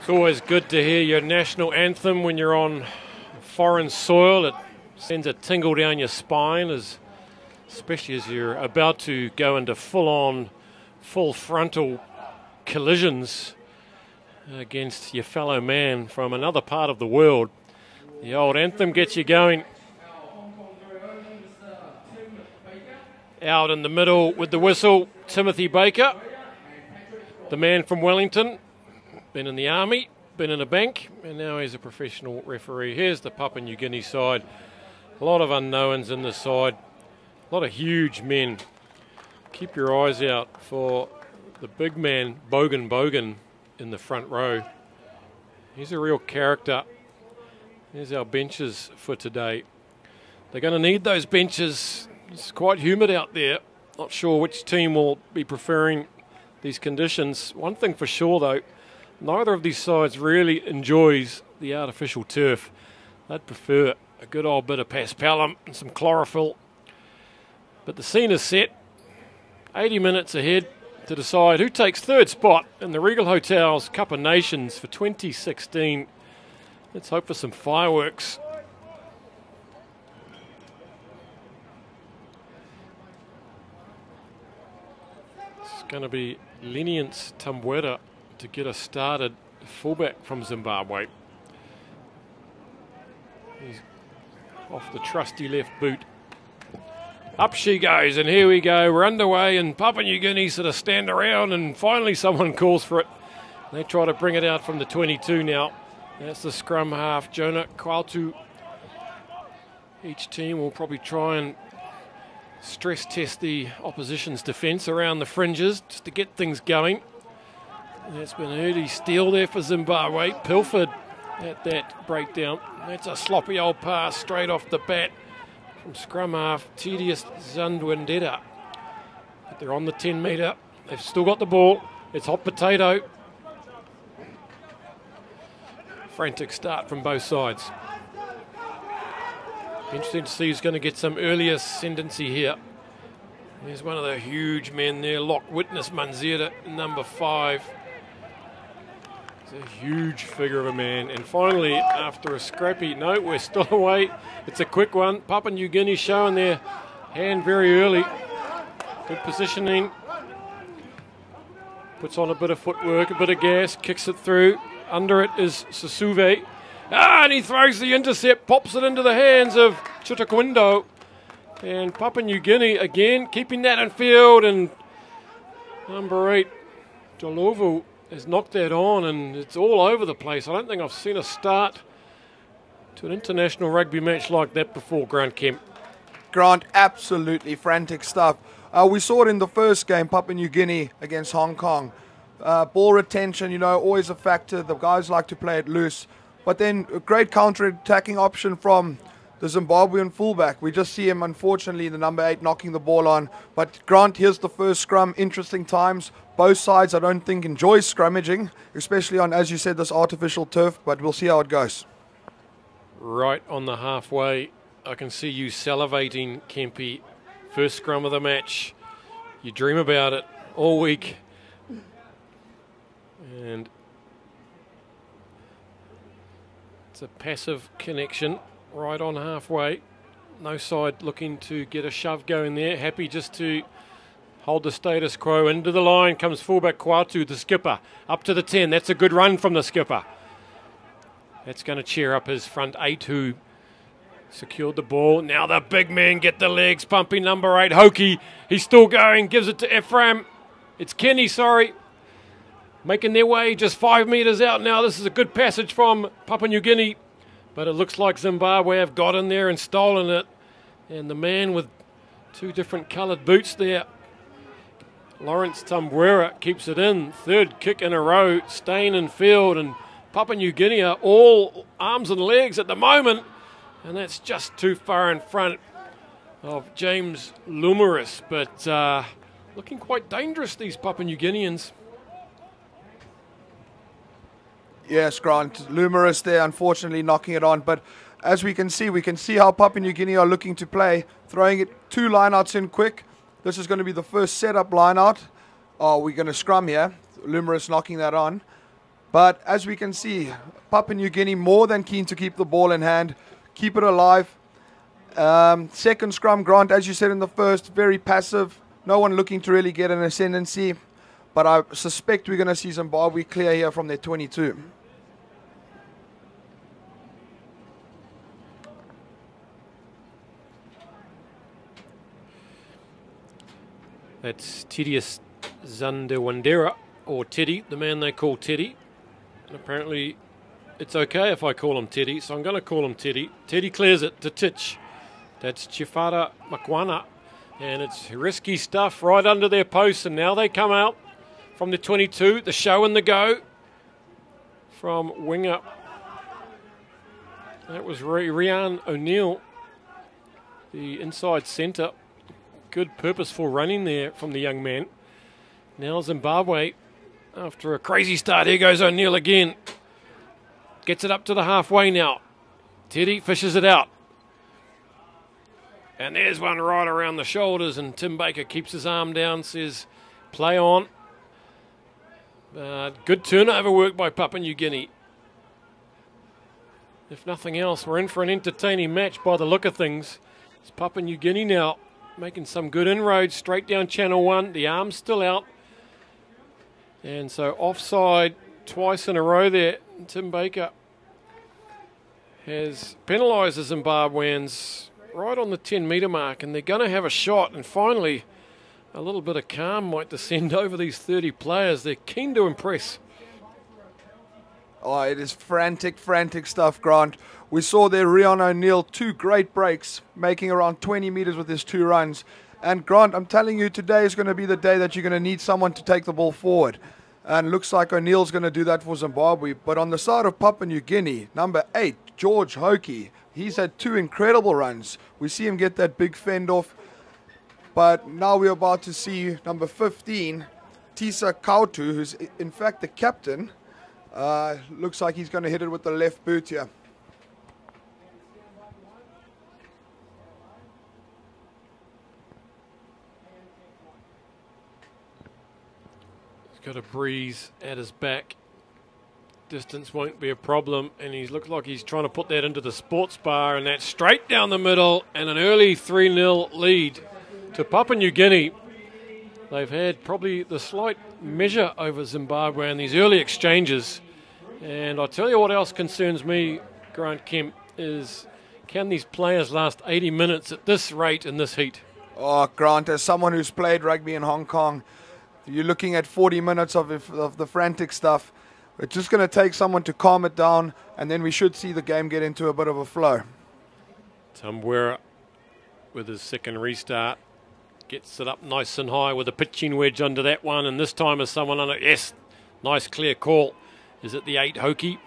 It's always good to hear your national anthem when you're on foreign soil. It sends a tingle down your spine, especially as you're about to go into full frontal collisions against your fellow man from another part of the world. The old anthem gets you going. Out in the middle with the whistle, Timothy Baker, the man from Wellington. Been in the army, been in a bank, and now he's a professional referee. Here's the Papua New Guinea side. A lot of unknowns in this side. A lot of huge men. Keep your eyes out for the big man, Bogan, in the front row. He's a real character. Here's our benches for today. They're going to need those benches. It's quite humid out there. Not sure which team will be preferring these conditions. One thing for sure, though, neither of these sides really enjoys the artificial turf. They'd prefer a good old bit of paspalum and some chlorophyll. But the scene is set. 80 minutes ahead to decide who takes third spot in the Regal Hotel's Cup of Nations for 2016. Let's hope for some fireworks. It's going to be Lenience Tumwera to get us started, fullback from Zimbabwe. He's off the trusty left boot. Up she goes, and here we go. We're underway, and Papua New Guinea sort of stand around, and finally someone calls for it. They try to bring it out from the 22 now. That's the scrum half, Jonah Kwaltu. Each team will probably try and stress test the opposition's defence around the fringes just to get things going. That's been an early steal there for Zimbabwe. Pilfered at that breakdown. That's a sloppy old pass straight off the bat from scrum half Tedious Zandwendeta. But they're on the 10 metre. They've still got the ball. It's hot potato. Frantic start from both sides. Interesting to see who's going to get some early ascendancy here. There's one of the huge men there, Lock Witness Manzera, number 5. He's a huge figure of a man. And finally, after a scrappy, no, we're still away. It's a quick one. Papua New Guinea showing their hand very early. Good positioning. Puts on a bit of footwork, a bit of gas, kicks it through. Under it is Sasuve. And he throws the intercept, pops it into the hands of Chutaquindo. And Papua New Guinea again keeping that in field, and number 8, Jolovu, has knocked that on, and it's all over the place. I don't think I've seen a start to an international rugby match like that before, Grant Kemp. Grant, absolutely frantic stuff. We saw it in the first game, Papua New Guinea against Hong Kong. Ball retention, always a factor. The guys like to play it loose. But then a great counter-attacking option from the Zimbabwean fullback. We just see him, unfortunately, the number 8 knocking the ball on. But Grant, here's the first scrum. Interesting times. Both sides, I don't think, enjoy scrummaging, especially on, as you said, this artificial turf. But we'll see how it goes. Right on the halfway. I can see you salivating, Kempy. First scrum of the match. You dream about it all week. And it's a passive connection right on halfway. No side looking to get a shove going there. Happy just to hold the status quo. Into the line comes fullback Kwatu, the skipper. Up to the 10. That's a good run from the skipper. That's going to cheer up his front 8 who secured the ball. Now the big men get the legs pumping. Number 8, Hoki. He's still going. Gives it to Ephraim. It's Kenny, sorry. Making their way just 5 metres out now. This is a good passage from Papua New Guinea. But it looks like Zimbabwe have got in there and stolen it. And the man with 2 different coloured boots there, Lawrence Tumwera, keeps it in. 3rd kick in a row, staying in field. And Papua New Guinea are all arms and legs at the moment. And that's just too far in front of James Lumeris. But looking quite dangerous, these Papua New Guineans. Yes, Grant. Lumeris there, unfortunately, knocking it on. But as we can see how Papua New Guinea are looking to play. Throwing it 2 lineouts in quick. This is going to be the first setup lineout. Oh, we're going to scrum here. Lumeris knocking that on. But as we can see, Papua New Guinea more than keen to keep the ball in hand, keep it alive. Second scrum, Grant, as you said in the first, very passive. No one looking to really get an ascendancy. But I suspect we're going to see Zimbabwe clear here from their 22. That's Tidius Zandewandera, or Teddy, the man they call Teddy. And apparently it's okay if I call him Teddy, so I'm going to call him Teddy. Teddy clears it to Titch. That's Chifara Makwana. And it's risky stuff right under their posts, and now they come out from the 22, the show and the go from winger. That was Rian O'Neill, the inside centre. Good purposeful running there from the young man. Now Zimbabwe, after a crazy start, here goes O'Neill again. Gets it up to the halfway now. Teddy fishes it out. And there's one right around the shoulders, and Tim Baker keeps his arm down, says, play on. Good turnover work by Papua New Guinea. If nothing else, we're in for an entertaining match by the look of things. It's Papua New Guinea now, making some good inroads straight down channel 1. The arm's still out. And so offside twice in a row there. Tim Baker has penalised the Zimbabweans right on the 10-metre mark, and they're going to have a shot. And finally, a little bit of calm might descend over these 30 players. They're keen to impress. Oh, it is frantic, frantic stuff, Grant. We saw there Rian O'Neill, 2 great breaks, making around 20 metres with his 2 runs. And Grant, I'm telling you, today is going to be the day that you're going to need someone to take the ball forward. And looks like O'Neill's going to do that for Zimbabwe. But on the side of Papua New Guinea, number 8, George Hokie, he's had 2 incredible runs. We see him get that big fend off. But now we're about to see number 15, Tisa Kautu, who's in fact the captain. Looks like he's going to hit it with the left boot here. Got a breeze at his back. Distance won't be a problem, and he looks like he's trying to put that into the sports bar, and that's straight down the middle, and an early 3-0 lead to Papua New Guinea. They've had probably the slight measure over Zimbabwe in these early exchanges, and I'll tell you what else concerns me, Grant Kemp, is can these players last 80 minutes at this rate in this heat? Oh, Grant, as someone who's played rugby in Hong Kong, you're looking at 40 minutes of the frantic stuff. It's just going to take someone to calm it down, and then we should see the game get into a bit of a flow. Tambuera with his second restart. Gets it up nice and high with a pitching wedge under that one, and this time is someone on it. Yes, nice clear call. Is it the 8 Hokie?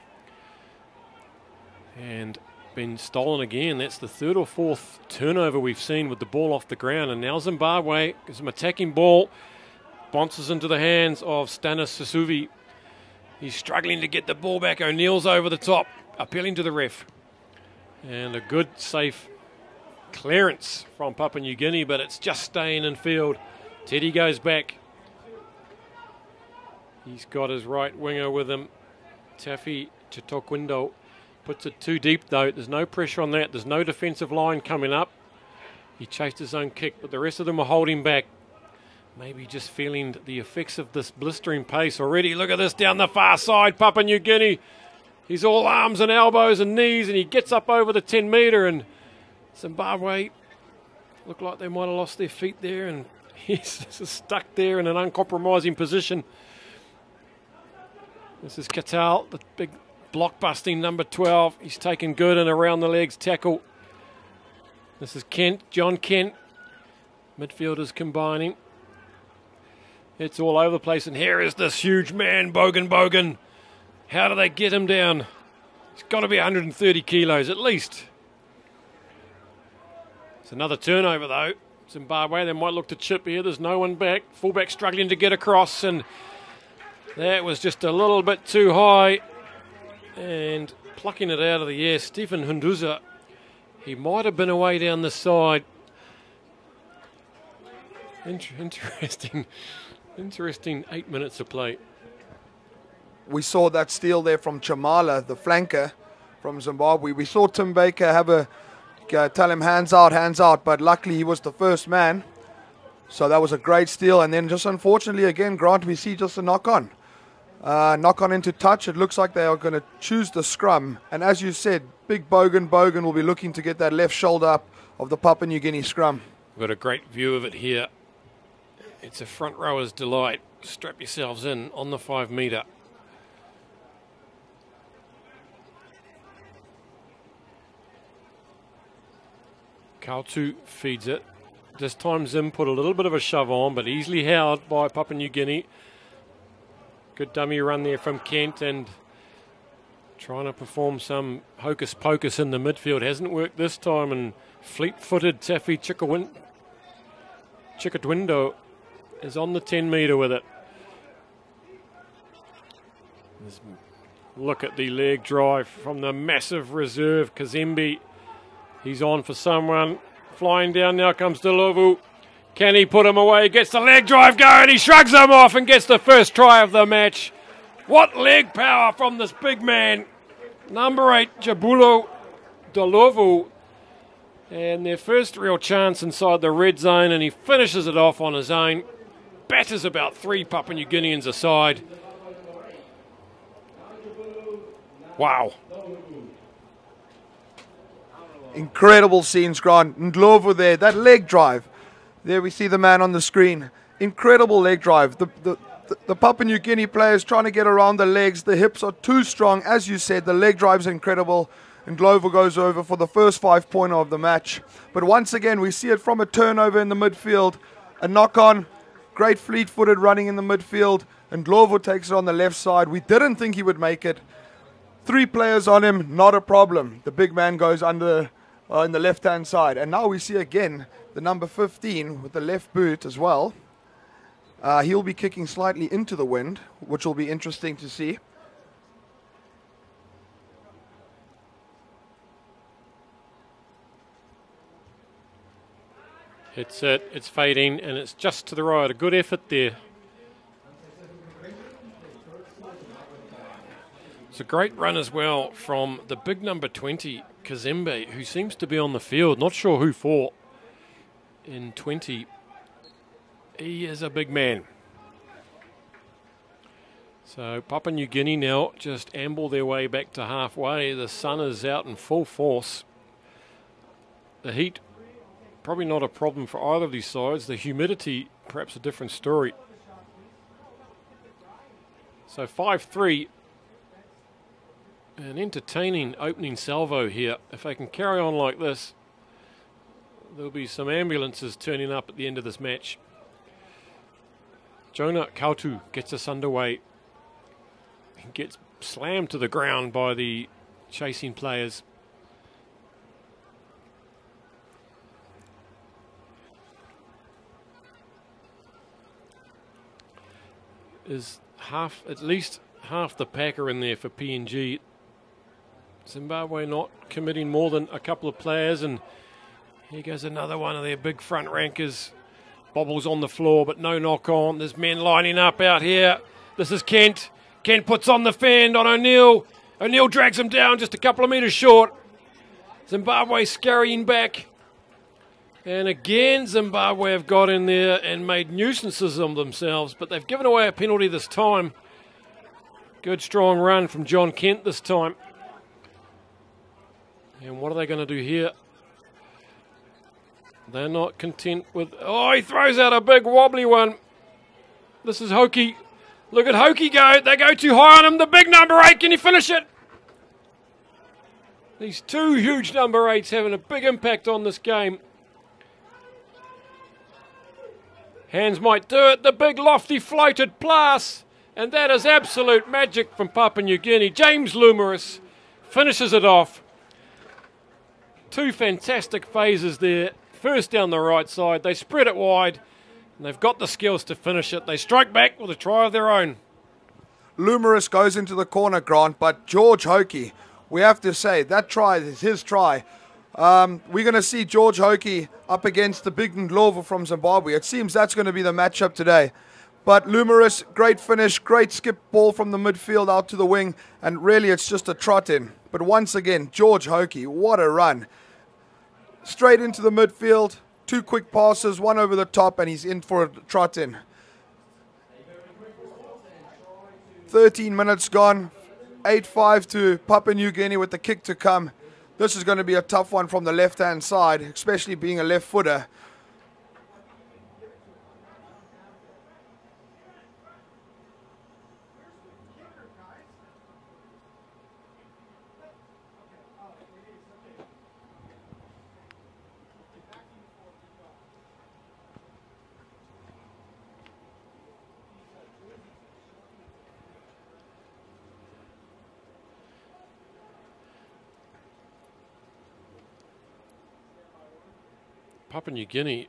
And been stolen again. That's the 3rd or 4th turnover we've seen with the ball off the ground, and now Zimbabwe gives him attacking ball. Bounces into the hands of Stanis Sasuvi. He's struggling to get the ball back. O'Neill's over the top, appealing to the ref. And a good, safe clearance from Papua New Guinea, but it's just staying in field. Teddy goes back. He's got his right winger with him. Taffy Chitokwindo puts it too deep, though. There's no pressure on that. There's no defensive line coming up. He chased his own kick, but the rest of them are holding back. Maybe just feeling the effects of this blistering pace already. Look at this down the far side, Papua New Guinea. He's all arms and elbows and knees, and he gets up over the 10-metre, and Zimbabwe look like they might have lost their feet there, and he's stuck there in an uncompromising position. This is Katal, the big block-busting number 12. He's taken good and around the legs tackle. This is Kent, John Kent. Midfielders combining. It's all over the place, and here is this huge man, Bogan. How do they get him down? He's got to be 130 kilos at least. It's another turnover, though. Zimbabwe, they might look to chip here. There's no one back. Fullback struggling to get across, and that was just a little bit too high. And plucking it out of the air, Stephen Hunduza. He might have been away down the side. Interesting 8 minutes of play. we saw that steal there from Chamala, the flanker from Zimbabwe. We saw Tim Baker have a tell him hands out, but luckily he was the first man. So that was a great steal. And then just unfortunately again, Grant, we see just a knock-on. Knock-on into touch. It looks like they are going to choose the scrum. And as you said, big Bogan will be looking to get that left shoulder up of the Papua New Guinea scrum. We've got a great view of it here. It's a front rower's delight. Strap yourselves in on the 5 metre. Kautu feeds it. This time Zim put a little bit of a shove on, but easily held by Papua New Guinea. Good dummy run there from Kent, and trying to perform some hocus pocus in the midfield. Hasn't worked this time, and fleet-footed Taffy Chikatwindo is on the 10 metre with it. Look at the leg drive from the massive reserve Kazembe. He's on for someone. Flying down now comes Delovu. Can he put him away? Gets the leg drive going. He shrugs him off and gets the first try of the match. What leg power from this big man. Number 8, Jabulo Delovu. And their first real chance inside the red zone, and he finishes it off on his own. Batters about 3 Papua New Guineans aside. Wow. Incredible scenes, Grant. Ndlovu there, that leg drive. There we see the man on the screen. Incredible leg drive. The Papua New Guinea players trying to get around the legs. The hips are too strong. As you said, the leg drive's incredible. And Ndlovu goes over for the first 5-pointer of the match. But once again, we see it from a turnover in the midfield. A knock-on. Great fleet-footed running in the midfield. And Ndlovu takes it on the left side. We didn't think he would make it. 3 players on him, not a problem. The big man goes under in the left-hand side. And now we see again the number 15 with the left boot as well. He'll be kicking slightly into the wind, which will be interesting to see. Hits it, it's fading, and it's just to the right. A good effort there. It's a great run as well from the big number 20, Kazembe, who seems to be on the field. Not sure who for in 20. He is a big man. So Papua New Guinea now just amble their way back to halfway. The sun is out in full force. The heat, probably not a problem for either of these sides. The humidity, perhaps a different story. So 5-3. An entertaining opening salvo here. If they can carry on like this, there'll be some ambulances turning up at the end of this match. Jonah Kautu gets us underway. He gets slammed to the ground by the chasing players. Is at least half the pack are in there for PNG. Zimbabwe not committing more than a couple of players, and here goes another one of their big front rankers. Bobbles on the floor, but no knock on. There's men lining up out here. This is Kent. Kent puts on the fend on O'Neill. O'Neill drags him down just a couple of metres short. Zimbabwe scurrying back. And again, Zimbabwe have got in there and made nuisances of themselves, but they've given away a penalty this time. Good strong run from John Kent this time. And what are they going to do here? They're not content with... Oh, he throws out a big wobbly one. This is Hokie. Look at Hokie go. They go too high on him. The big number 8. Can he finish it? These 2 huge number 8s having a big impact on this game. Hands might do it. The big lofty floated pass. And that is absolute magic from Papua New Guinea. James Lumeris finishes it off. 2 fantastic phases there. First down the right side. They spread it wide. And they've got the skills to finish it. They strike back with a try of their own. Lumeris goes into the corner, Grant, but George Hokie, we have to say, that try is his try. We're going to see George Hokie up against the big Ndlovu from Zimbabwe. It seems that's going to be the matchup today. But Lumerus, great finish, great skip ball from the midfield out to the wing, and really it's just a trot in. But once again, George Hokie, what a run. Straight into the midfield, 2 quick passes, 1 over the top, and he's in for a trot in. 13 minutes gone, 8-5 to Papua New Guinea with the kick to come. This is going to be a tough one from the left-hand side, especially being a left footer. Papua New Guinea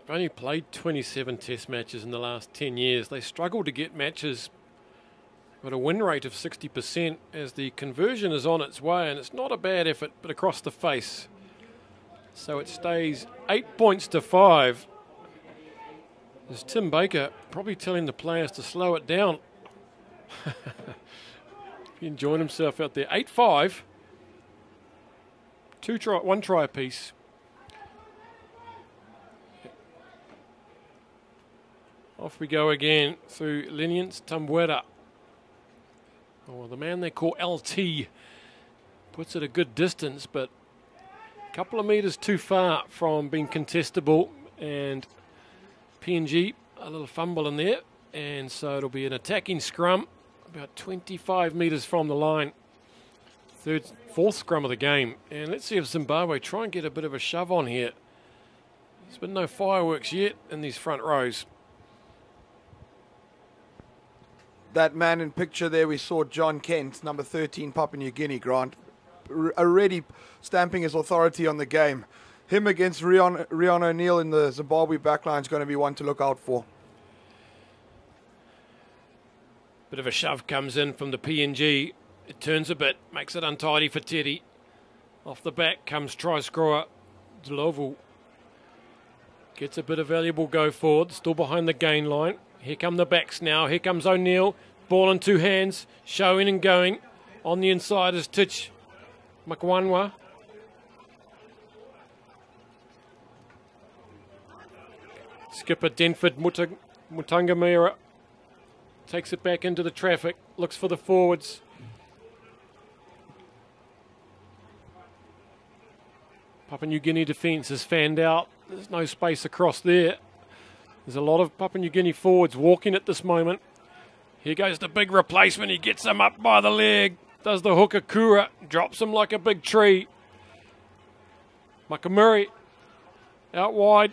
have only played 27 test matches in the last 10 years. They struggle to get matches at a win rate of 60% as the conversion is on its way, and it's not a bad effort, but across the face. So it stays 8 points to 5. There's Tim Baker probably telling the players to slow it down. He enjoyed himself out there. 8-5. 1 try apiece. Off we go again through Linians Tambuera. Oh, the man they call LT puts it a good distance, but a couple of metres too far from being contestable, and PNG a little fumble in there, and so it'll be an attacking scrum about 25 metres from the line. Fourth scrum of the game, and let's see if Zimbabwe try and get a bit of a shove on here. There's been no fireworks yet in these front rows. That man in picture there, we saw John Kent, number 13, Papua New Guinea, Grant, already stamping his authority on the game. Him against Rion O'Neill in the Zimbabwe backline is going to be one to look out for. Bit of a shove comes in from the PNG. It turns a bit, makes it untidy for Teddy. Off the back comes try-scorer Dlovu. Gets a bit of valuable go forward, still behind the gain line. Here come the backs now. Here comes O'Neill. Ball in 2 hands. Showing and going. On the inside is Titch Makwanwa. Skipper Denford Mutangamira takes it back into the traffic. Looks for the forwards. Papua New Guinea defence is fanned out. There's no space across there. There's a lot of Papua New Guinea forwards walking at this moment. Here goes the big replacement. He gets him up by the leg. Does the hooker Kura. Drops him like a big tree. Makamuri out wide.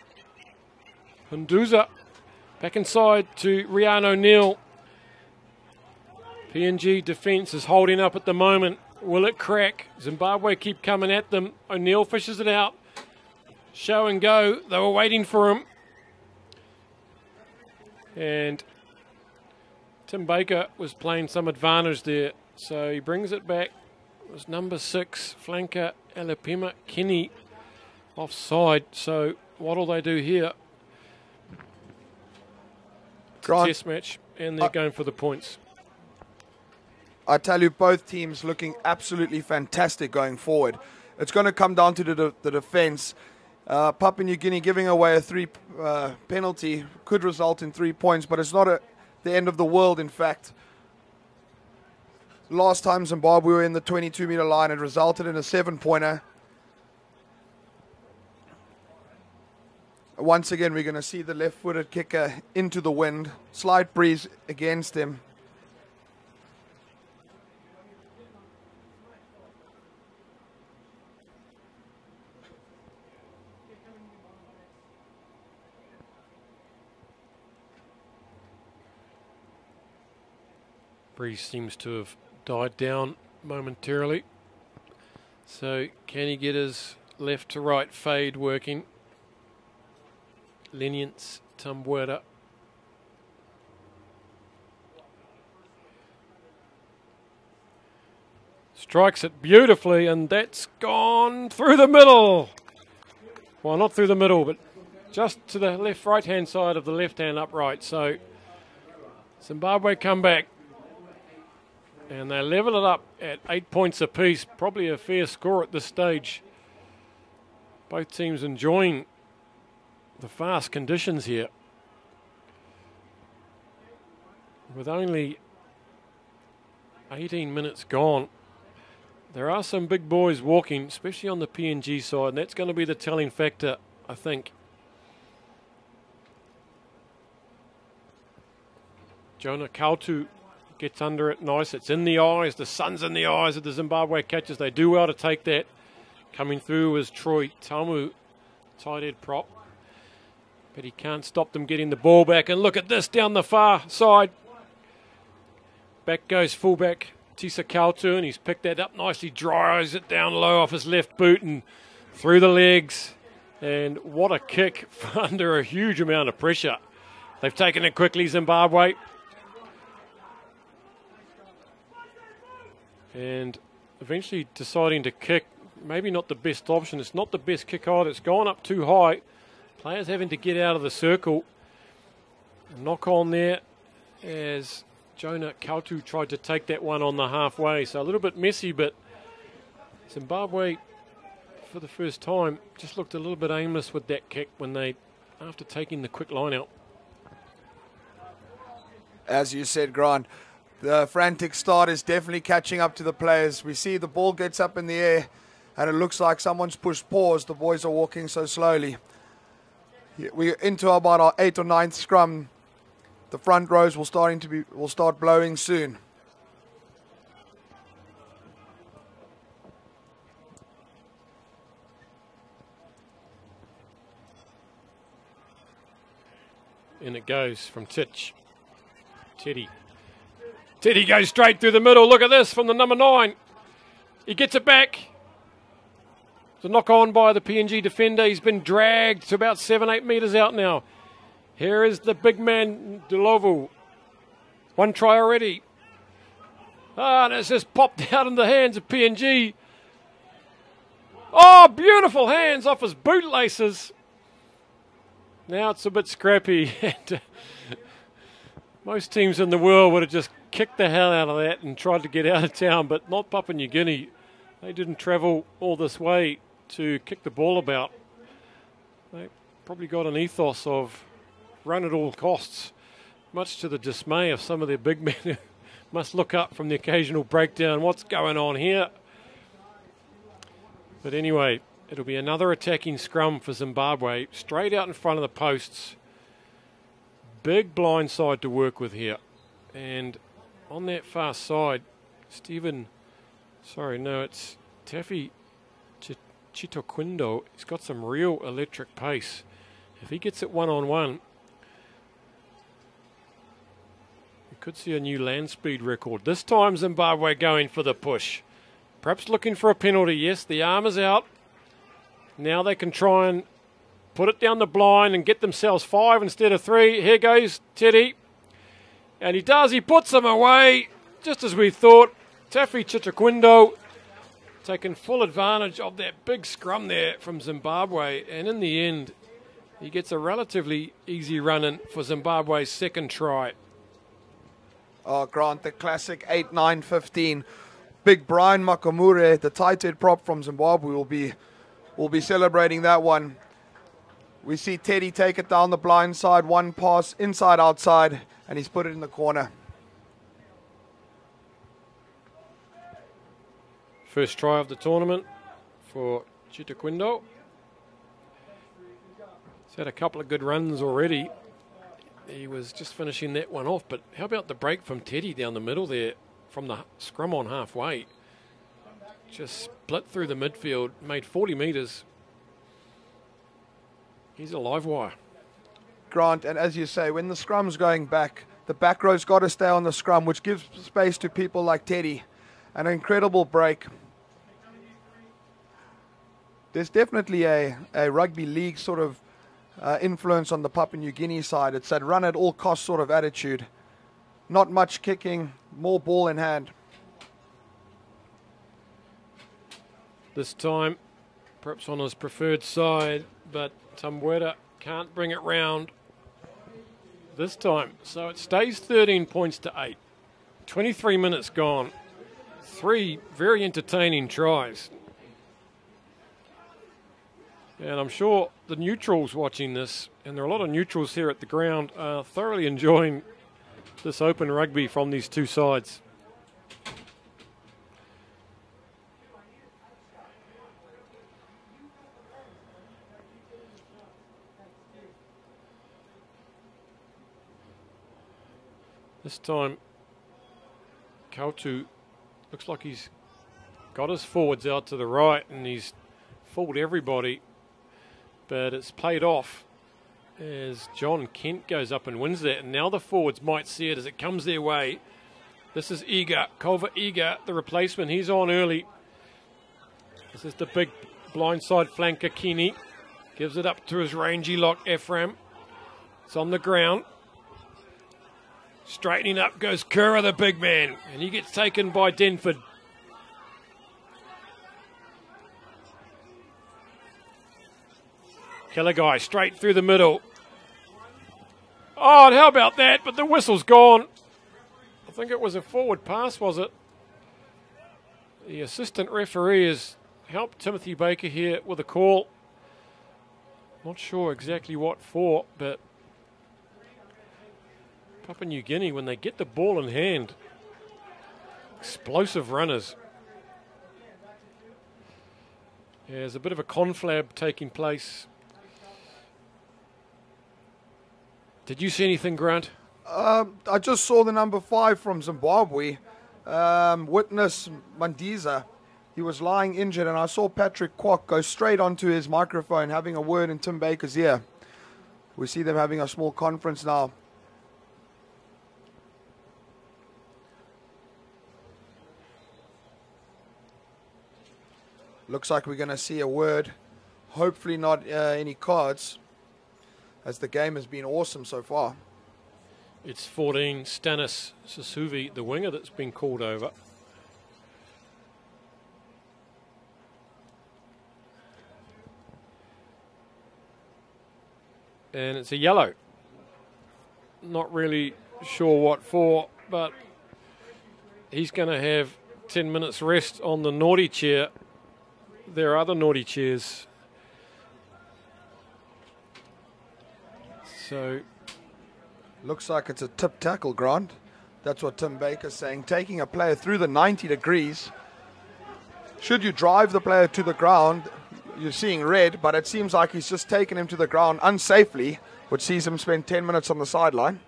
Hunduza back inside to Rian O'Neill. PNG defence is holding up at the moment. Will it crack? Zimbabwe keep coming at them. O'Neill fishes it out. Show and go. They were waiting for him. And Tim Baker was playing some advantage there. So he brings it back. It was number 6, flanker Alapima Kinney, offside. So what'll they do here? Grant, test match, and they're going for the points. I tell you, both teams looking absolutely fantastic going forward. It's going to come down to the defence. Papua New Guinea giving away a 3 penalty could result in 3 points, but it's not the end of the world, in fact. Last time Zimbabwe were in the 22-metre line, it resulted in a 7-pointer. Once again, we're going to see the left-footed kicker into the wind. Slight breeze against him. Breeze seems to have died down momentarily. So can he get his left to right fade working? Lenience Tambuera. Strikes it beautifully, and that's gone through the middle. Well, not through the middle, but just to the right hand side of the left hand upright. So Zimbabwe come back. And they level it up at 8 points apiece. Probably a fair score at this stage. Both teams enjoying the fast conditions here. With only 18 minutes gone, there are some big boys walking, especially on the PNG side, and that's going to be the telling factor, I think. Jonah Kautu gets under it nice. It's in the eyes. The sun's in the eyes of the Zimbabwe catchers. They do well to take that. Coming through is Troy Tamu, tight head prop. But he can't stop them getting the ball back. And look at this down the far side. Back goes fullback Tisa Kautu, and he's picked that up nicely. Drives it down low off his left boot and through the legs. And what a kick under a huge amount of pressure. They've taken it quickly, Zimbabwe. And eventually deciding to kick, maybe not the best option. It's not the best kick either. It's gone up too high. Players having to get out of the circle. A knock on there as Jonah Kautu tried to take that one on the halfway. So a little bit messy, but Zimbabwe, for the first time, just looked a little bit aimless with that kick when they, after taking the quick line out. As you said, Grant, the frantic start is definitely catching up to the players. We see the ball gets up in the air and it looks like someone's pushed pause. The boys are walking so slowly. We're into about our 8th or 9th scrum. The front rows will start blowing soon. In it goes from Titch. Teddy goes straight through the middle. Look at this from the number 9. He gets it back. It's a knock on by the PNG defender. He's been dragged to about 7-8 metres out now. Here is the big man, Dulovu. One try already. And it's just popped out in the hands of PNG. Oh, beautiful hands off his bootlaces. Now it's a bit scrappy. Most teams in the world would have just kicked the hell out of that and tried to get out of town, but not Papua New Guinea. They didn't travel all this way to kick the ball about. They probably got an ethos of run at all costs, much to the dismay of some of their big men who must look up from the occasional breakdown. What's going on here? But anyway, it'll be another attacking scrum for Zimbabwe, straight out in front of the posts. Big blind side to work with here. And on that far side, it's Taffy Chitoquindo. He's got some real electric pace. If he gets it one-on-one, we could see a new land speed record. This time Zimbabwe going for the push. Perhaps looking for a penalty. Yes, the arm is out. Now they can try and put it down the blind and get themselves 5 instead of 3. Here goes Teddy. And he does. He puts them away, just as we thought. Taffy Chitoquindo taking full advantage of that big scrum there from Zimbabwe. And in the end, he gets a relatively easy run-in for Zimbabwe's second try. Oh, Grant, the classic 8-9-15. Big Brian Makamure, the tight head prop from Zimbabwe, will be celebrating that one. We see Teddy take it down the blind side, one pass, inside, outside, and he's put it in the corner. First try of the tournament for Chitoquindo. He's had a couple of good runs already. He was just finishing that one off, but how about the break from Teddy down the middle there from the scrum on halfway? Just split through the midfield, made 40 metres. He's a live wire. Grant, and as you say, when the scrum's going back, the back row's got to stay on the scrum, which gives space to people like Teddy. An incredible break. There's definitely a rugby league sort of influence on the Papua New Guinea side. It's that run at all costs sort of attitude. Not much kicking, more ball in hand. This time, perhaps on his preferred side, but Tamweta can't bring it round. this time. So it stays 13 points to 8. 23 minutes gone. 3 very entertaining tries. And I'm sure the neutrals watching this, and there are a lot of neutrals here at the ground, are thoroughly enjoying this open rugby from these two sides. This time, Kautu looks like he's got his forwards out to the right and he's fooled everybody. But it's played off as John Kent goes up and wins that. And now the forwards might see it as it comes their way. This is Iga, Culver Iga, the replacement. He's on early. This is the big blindside flanker, Kini. Gives it up to his rangy lock, Ephraim. It's on the ground. Straightening up goes Kura, the big man. And he gets taken by Denford. Killer guy straight through the middle. Oh, and how about that? But the whistle's gone. I think it was a forward pass, was it? The assistant referee has helped Timothy Baker here with a call. Not sure exactly what for, but Papua New Guinea, when they get the ball in hand, explosive runners. Yeah, there's a bit of a conflab taking place. Did you see anything, Grant? I just saw the number 5 from Zimbabwe, Witness Mandiza. He was lying injured, and I saw Patrick Kwok go straight onto his microphone having a word in Tim Baker's ear. We see them having a small conference now. Looks like we're going to see a word. Hopefully not any cards, as the game has been awesome so far. It's 14, Stanis Sasuvi, the winger, that's been called over. And it's a yellow. Not really sure what for, but he's going to have 10 minutes rest on the naughty chair. There are other naughty chairs. So looks like it's a tip tackle, Grant. That's what Tim Baker's saying. Taking a player through the 90 degrees. Should you drive the player to the ground, you're seeing red, but it seems like he's just taken him to the ground unsafely, which sees him spend 10 minutes on the sideline.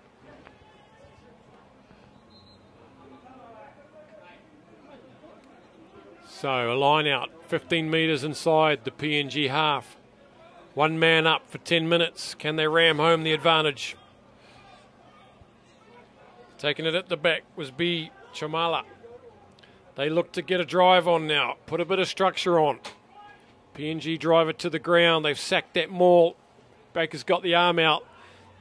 So a line out, 15 metres inside the PNG half. One man up for 10 minutes. Can they ram home the advantage? Taking it at the back was B. Chamala. They look to get a drive on now. Put a bit of structure on. PNG drive it to the ground. They've sacked that maul. Baker's got the arm out.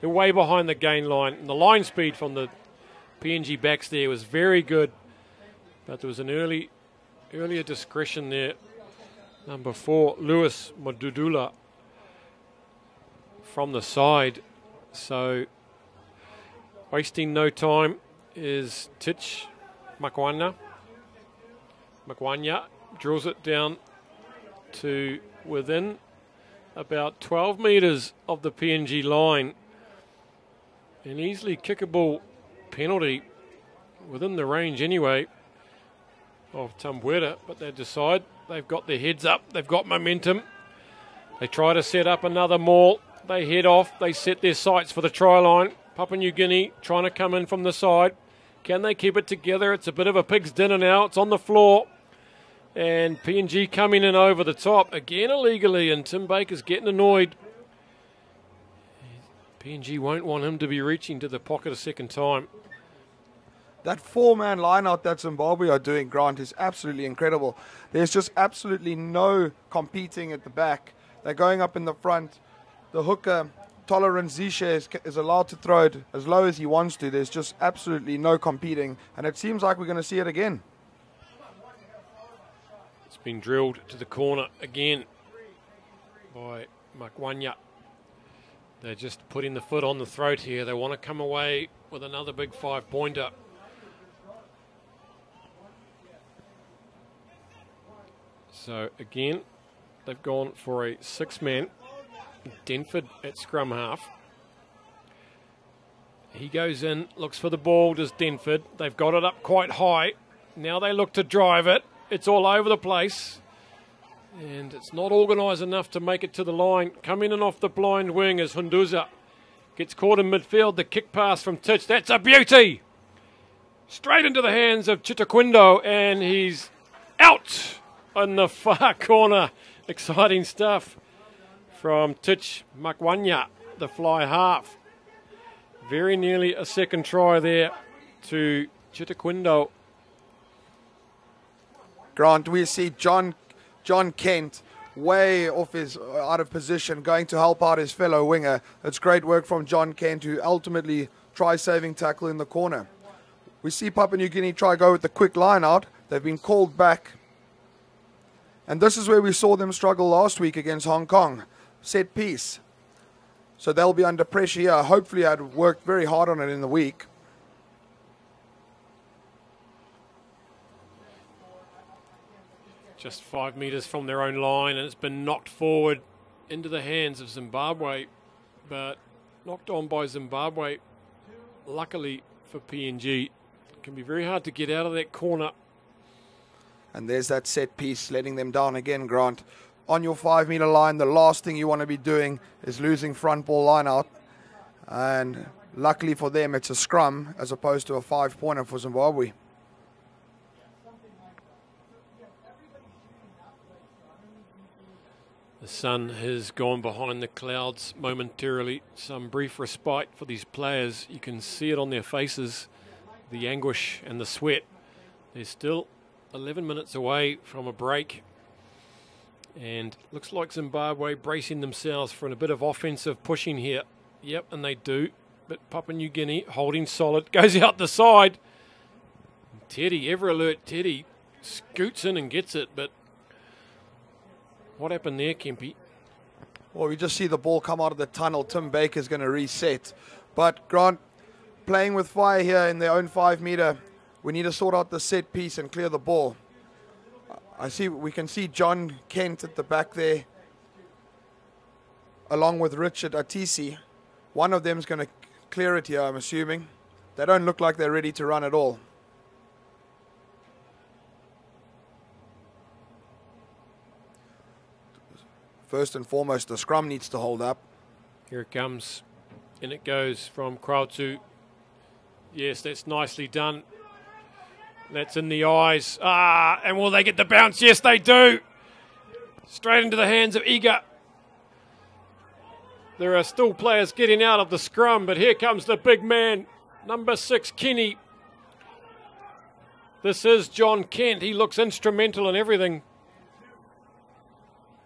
They're way behind the gain line. And the line speed from the PNG backs there was very good. But there was an earlier discretion there. Number 4, Lewis Madudula from the side. So wasting no time is Titch Makwanya. Makwanya drills it down to within about 12 metres of the PNG line. An easily kickable penalty within the range anyway of Tambuera, but they decide they've got their heads up, they've got momentum. They try to set up another maul. They head off, they set their sights for the try line. Papua New Guinea trying to come in from the side. Can they keep it together? It's a bit of a pig's dinner now. It's on the floor. And PNG coming in over the top, again illegally, and Tim Baker's getting annoyed. PNG won't want him to be reaching to the pocket a second time. That 4-man line-out that Zimbabwe are doing, Grant, is absolutely incredible. There's just absolutely no competing at the back. They're going up in the front. The hooker, Tolerant Zishe, is allowed to throw it as low as he wants to. There's just absolutely no competing. And it seems like we're going to see it again. It's been drilled to the corner again by Makwanya. They're just putting the foot on the throat here. They want to come away with another big 5-pointer. So again, they've gone for a 6-man. Denford at scrum half. He goes in, looks for the ball, does Denford. They've got it up quite high. Now they look to drive it. It's all over the place. And it's not organised enough to make it to the line. Coming in off the blind wing is Hunduza. Gets caught in midfield. The kick pass from Titch. That's a beauty! Straight into the hands of Chitaquindo, and he's out in the far corner. Exciting stuff from Titch Makwanya, the fly half. Very nearly a second try there to Chitaquindo. Grant, we see John Kent way off out of position, going to help out his fellow winger. It's great work from John Kent, who ultimately tries saving tackle in the corner. We see Papua New Guinea try go with the quick line out. They've been called back. And this is where we saw them struggle last week against Hong Kong. Set piece. So they'll be under pressure here. Hopefully I'd worked very hard on it in the week. Just 5 metres from their own line, and it's been knocked forward into the hands of Zimbabwe, but knocked on by Zimbabwe. Luckily for PNG, it can be very hard to get out of that corner. And there's that set piece letting them down again, Grant. On your 5 metre line, the last thing you want to be doing is losing front ball line out. And luckily for them, it's a scrum as opposed to a 5-pointer for Zimbabwe. The sun has gone behind the clouds momentarily. Some brief respite for these players. You can see it on their faces, the anguish and the sweat. They're still 11 minutes away from a break. And looks like Zimbabwe bracing themselves for a bit of offensive pushing here. Yep, and they do. But Papua New Guinea holding solid. Goes out the side. Teddy, ever alert Teddy, scoots in and gets it, but what happened there, Kempy? Well, we just see the ball come out of the tunnel. Tim Baker's going to reset. But Grant, playing with fire here in their own 5 metre, we need to sort out the set piece and clear the ball. We can see John Kent at the back there, along with Richard Atisi. One of them is going to clear it here, I'm assuming. They don't look like they're ready to run at all. First and foremost, the scrum needs to hold up. Here it comes. In it goes from Krautu. Yes, that's nicely done. That's in the eyes. And will they get the bounce? Yes, they do. Straight into the hands of Iga. There are still players getting out of the scrum, but here comes the big man, number 6, Kenny. This is John Kent. He looks instrumental in everything.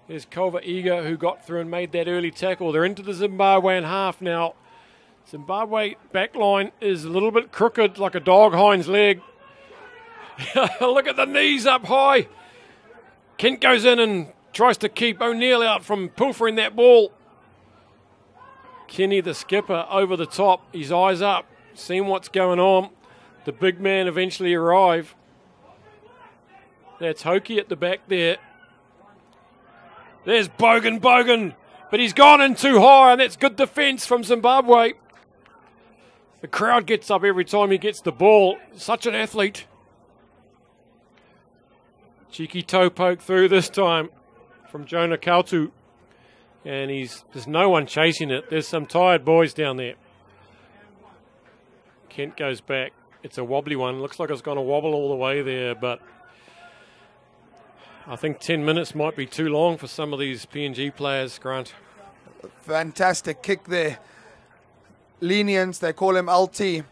There's Kova Iga, who got through and made that early tackle. They're into the Zimbabwean half now. Zimbabwe backline is a little bit crooked, like a dog hind's leg. Look at the knees up high. Kent goes in and tries to keep O'Neill out from pilfering that ball. Kenny, the skipper, over the top, his eyes up, seeing what's going on. The big man eventually arrive. That's Hoki at the back there. There's Bogan, but he's gone in too high, and that's good defence from Zimbabwe. The crowd gets up every time he gets the ball. Such an athlete. Cheeky toe poke through this time from Jonah Kautu. And there's no one chasing it. There's some tired boys down there. Kent goes back. It's a wobbly one. Looks like it's going to wobble all the way there, but I think 10 minutes might be too long for some of these PNG players, Grant. Fantastic kick there. Lenience, they call him LT.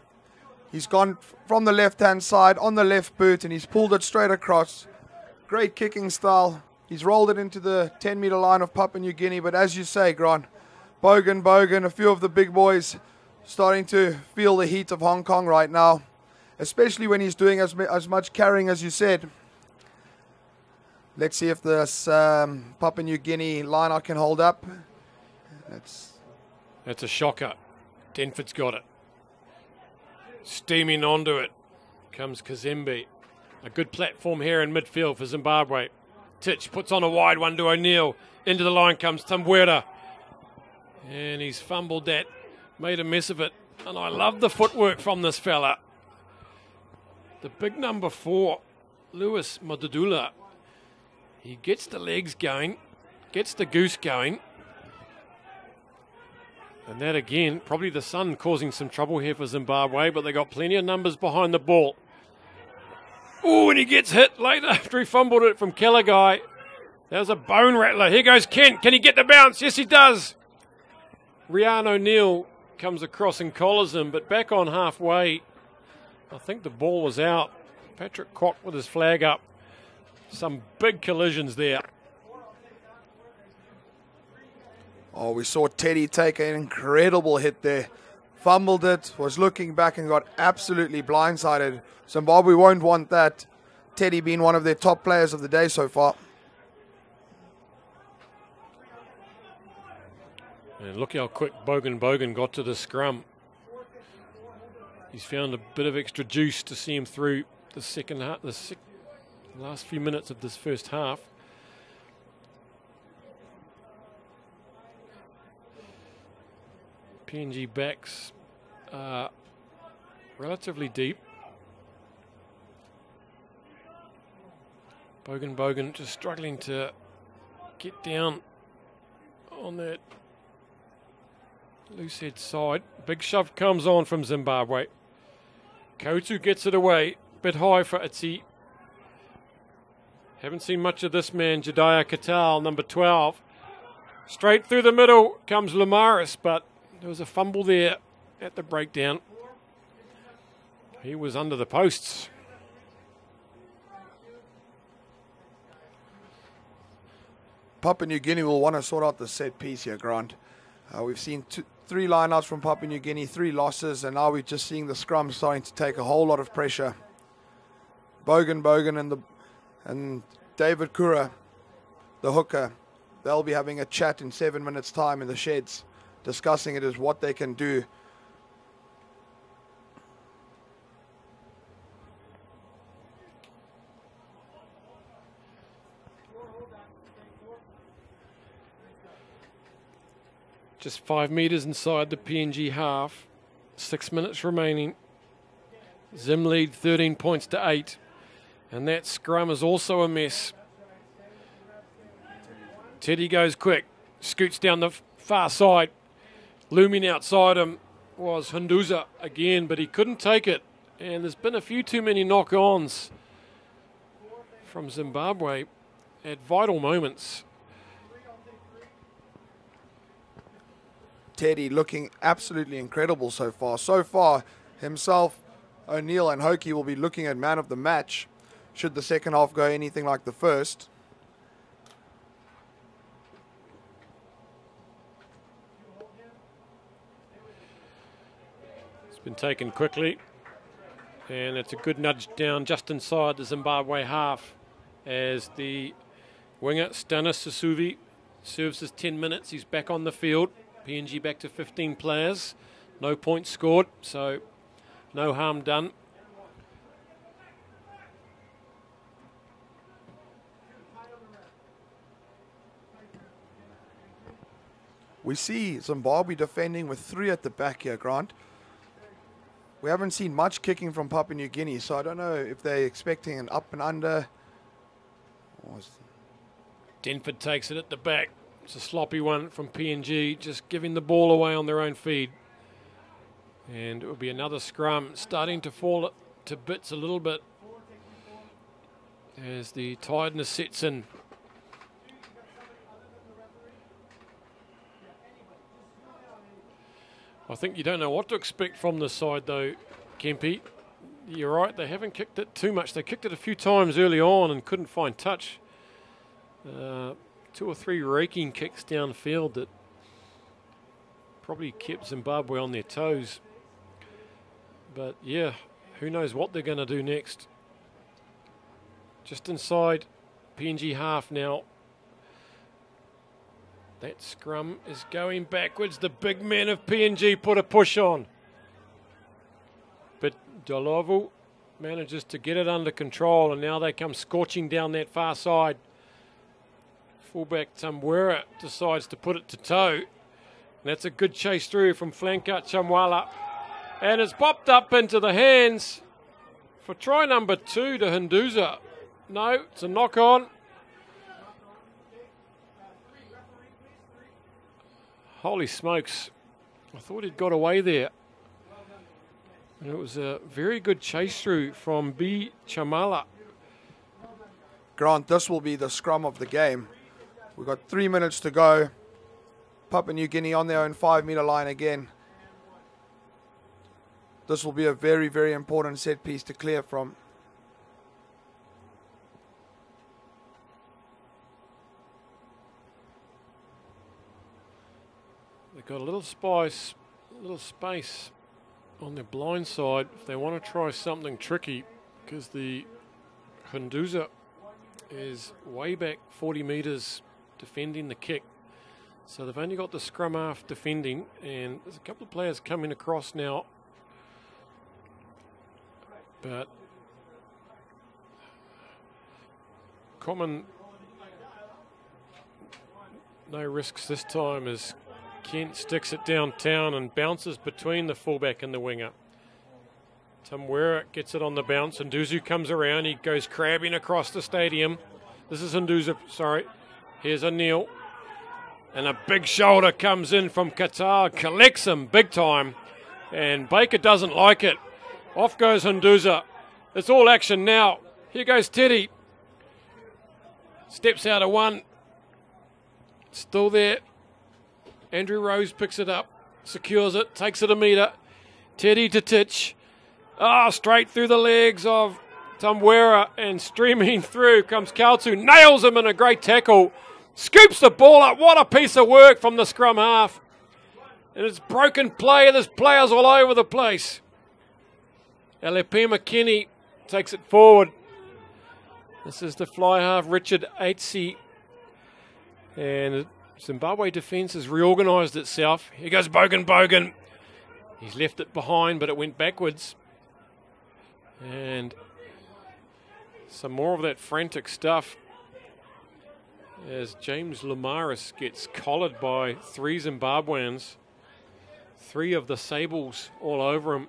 He's gone from the left-hand side on the left boot, and he's pulled it straight across. Great kicking style. He's rolled it into the 10-metre line of Papua New Guinea, but as you say, Grant, Bogan, a few of the big boys starting to feel the heat of Hong Kong right now, especially when he's doing as much carrying as you said. Let's see if this Papua New Guinea line-out can hold up. That's a shocker. Denford's got it. Steaming onto it comes Kazembe. A good platform here in midfield for Zimbabwe. Titch puts on a wide one to O'Neill. Into the line comes Tambuera. And he's fumbled that. Made a mess of it. And I love the footwork from this fella. The big number 4, Lewis Madudula. He gets the legs going. Gets the goose going. And that again, probably the sun causing some trouble here for Zimbabwe, but they got plenty of numbers behind the ball. Oh, and he gets hit late after he fumbled it from Gallagher. That was a bone rattler. Here goes Kent. Can he get the bounce? Yes, he does. Ryan O'Neill comes across and collars him, but back on halfway, I think the ball was out. Patrick Koch with his flag up. Some big collisions there. Oh, we saw Teddy take an incredible hit there. Fumbled it, was looking back and got absolutely blindsided. Zimbabwe won't want that. Teddy being one of their top players of the day so far. And look how quick Bogan got to the scrum. He's found a bit of extra juice to see him through the second half, last few minutes of this first half. PNG backs are relatively deep. Bogan just struggling to get down on that loose head side. Big shove comes on from Zimbabwe. Kotu gets it away. Bit high for Itzi. Haven't seen much of this man, Jediah Katal, number 12. Straight through the middle comes Lamaris, but there was a fumble there at the breakdown. He was under the posts. Papua New Guinea will want to sort out the set piece here, Grant. We've seen 3 lineouts from Papua New Guinea, 3 losses, and now we're just seeing the scrum starting to take a whole lot of pressure. Bogan and David Kura, the hooker, they'll be having a chat in 7 minutes' time in the sheds, discussing it as what they can do. Just 5 metres inside the PNG half. 6 minutes remaining. Zim lead 13 points to 8. And that scrum is also a mess. Teddy goes quick. Scoots down the far side. Looming outside him was Hunduza again, but he couldn't take it. And there's been a few too many knock-ons from Zimbabwe at vital moments. Teddy looking absolutely incredible so far. So far, himself, O'Neill and Hokie will be looking at man of the match should the second half go anything like the first. It's been taken quickly, and it's a good nudge down just inside the Zimbabwe half as the winger, Stanis Sasuvi, serves his 10 minutes. He's back on the field. PNG back to 15 players. No points scored, so no harm done. We see Zimbabwe defending with 3 at the back here, Grant. We haven't seen much kicking from Papua New Guinea, so I don't know if they're expecting an up and under. Denford takes it at the back. It's a sloppy one from PNG, just giving the ball away on their own feed. And it will be another scrum, starting to fall to bits a little bit as the tiredness sets in. I think you don't know what to expect from this side though, Kempe. You're right, they haven't kicked it too much. They kicked it a few times early on and couldn't find touch. 2 or 3 raking kicks downfield that probably kept Zimbabwe on their toes. But yeah, who knows what they're going to do next. Just inside PNG half now. That scrum is going backwards. The big men of PNG put a push on. But Dolovu manages to get it under control, and now they come scorching down that far side. Fullback Tamwera decides to put it to toe. And that's a good chase through from Flanka Chamwala. And it's popped up into the hands for try number 2 to Hinduza. No, it's a knock on. Holy smokes. I thought he'd got away there. And it was a very good chase through from B. Chamala. Grant, this will be the scrum of the game. We've got 3 minutes to go. Papua New Guinea on their own 5-metre line again. This will be a very, very important set piece to clear from. They've got a little space on their blind side if they want to try something tricky, because the Hinduza is way back 40 metres defending the kick. So they've only got the scrum half defending, and there's a couple of players coming across now. But common, no risks this time as Kent sticks it downtown and bounces between the fullback and the winger. Tamwera gets it on the bounce, and Nduzu comes around. He goes crabbing across the stadium. This is Nduzu, sorry. Here's O'Neill. And a big shoulder comes in from Qatar, collects him big time. And Baker doesn't like it. Off goes Nduza. It's all action now. Here goes Teddy. Steps out of one. Still there. Andrew Rose picks it up, secures it, takes it a metre. Teddy to Titch. Straight through the legs of Tamwera, and streaming through comes Kautu. Nails him in a great tackle. Scoops the ball up. What a piece of work from the scrum half. And it's broken play. There's players all over the place. L.P. McKinney takes it forward. This is the fly half, Richard Aitse. And Zimbabwe defence has reorganised itself. Here goes Bogan. He's left it behind, but it went backwards. And some more of that frantic stuff as James Lamaris gets collared by 3 Zimbabweans. 3 of the Sables all over him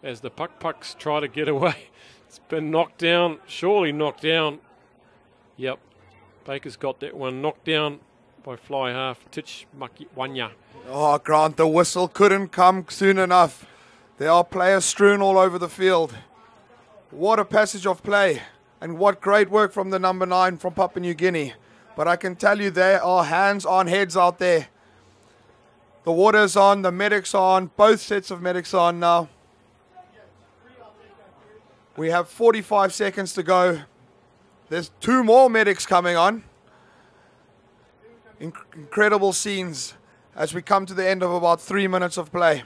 as the Pukpuks try to get away. It's been knocked down, surely knocked down. Yep, Baker's got that one knocked down by fly half Titch Makiwanya. Oh, Grant, the whistle couldn't come soon enough. There are players strewn all over the field. What a passage of play, and what great work from the number 9 from Papua New Guinea. But I can tell you there are hands on heads out there. The water's on, the medics are on, both sets of medics are on now. We have 45 seconds to go. There's 2 more medics coming on. Incredible scenes as we come to the end of about 3 minutes of play.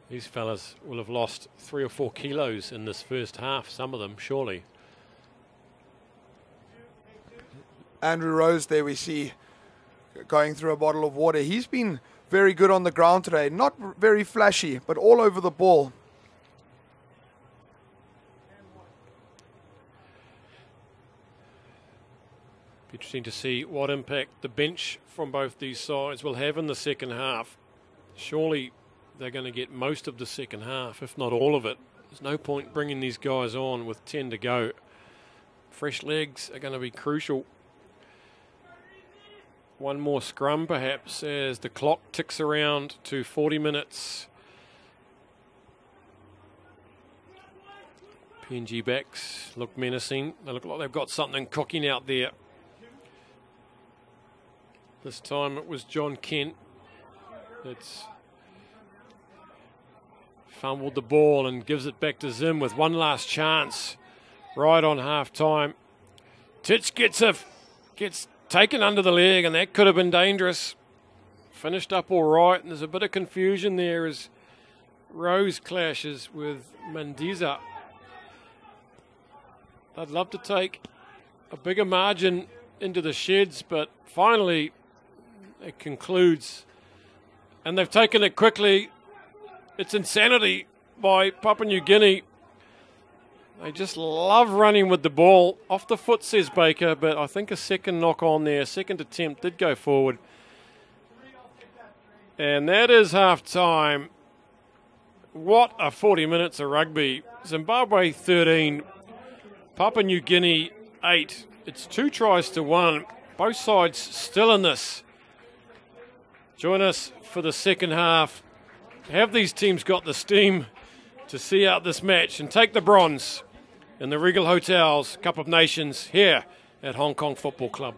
These fellas will have lost 3 or 4 kilos in this first half, some of them, surely. Andrew Rose there we see going through a bottle of water. He's been very good on the ground today. Not very flashy, but all over the ball. Interesting to see what impact the bench from both these sides will have in the second half. Surely they're going to get most of the second half, if not all of it. There's no point bringing these guys on with 10 to go. Fresh legs are going to be crucial. One more scrum perhaps as the clock ticks around to 40 minutes. PNG backs look menacing. They look like they've got something cooking out there. This time it was John Kent that's fumbled the ball and gives it back to Zim with one last chance right on half time. Titch gets taken under the leg, and that could have been dangerous. Finished up all right, and there's a bit of confusion there as Rose clashes with Mandiza. I'd love to take a bigger margin into the sheds, but finally it concludes. And they've taken it quickly. It's insanity by Papua New Guinea. They just love running with the ball. Off the foot, says Baker, but I think a second knock on there. Second attempt did go forward. And that is half-time. What a 40 minutes of rugby. Zimbabwe 13, Papua New Guinea 8. It's 2 tries to 1. Both sides still in this. Join us for the second half. Have these teams got the steam to see out this match and take the bronze in the Regal Hotels Cup of Nations here at Hong Kong Football Club?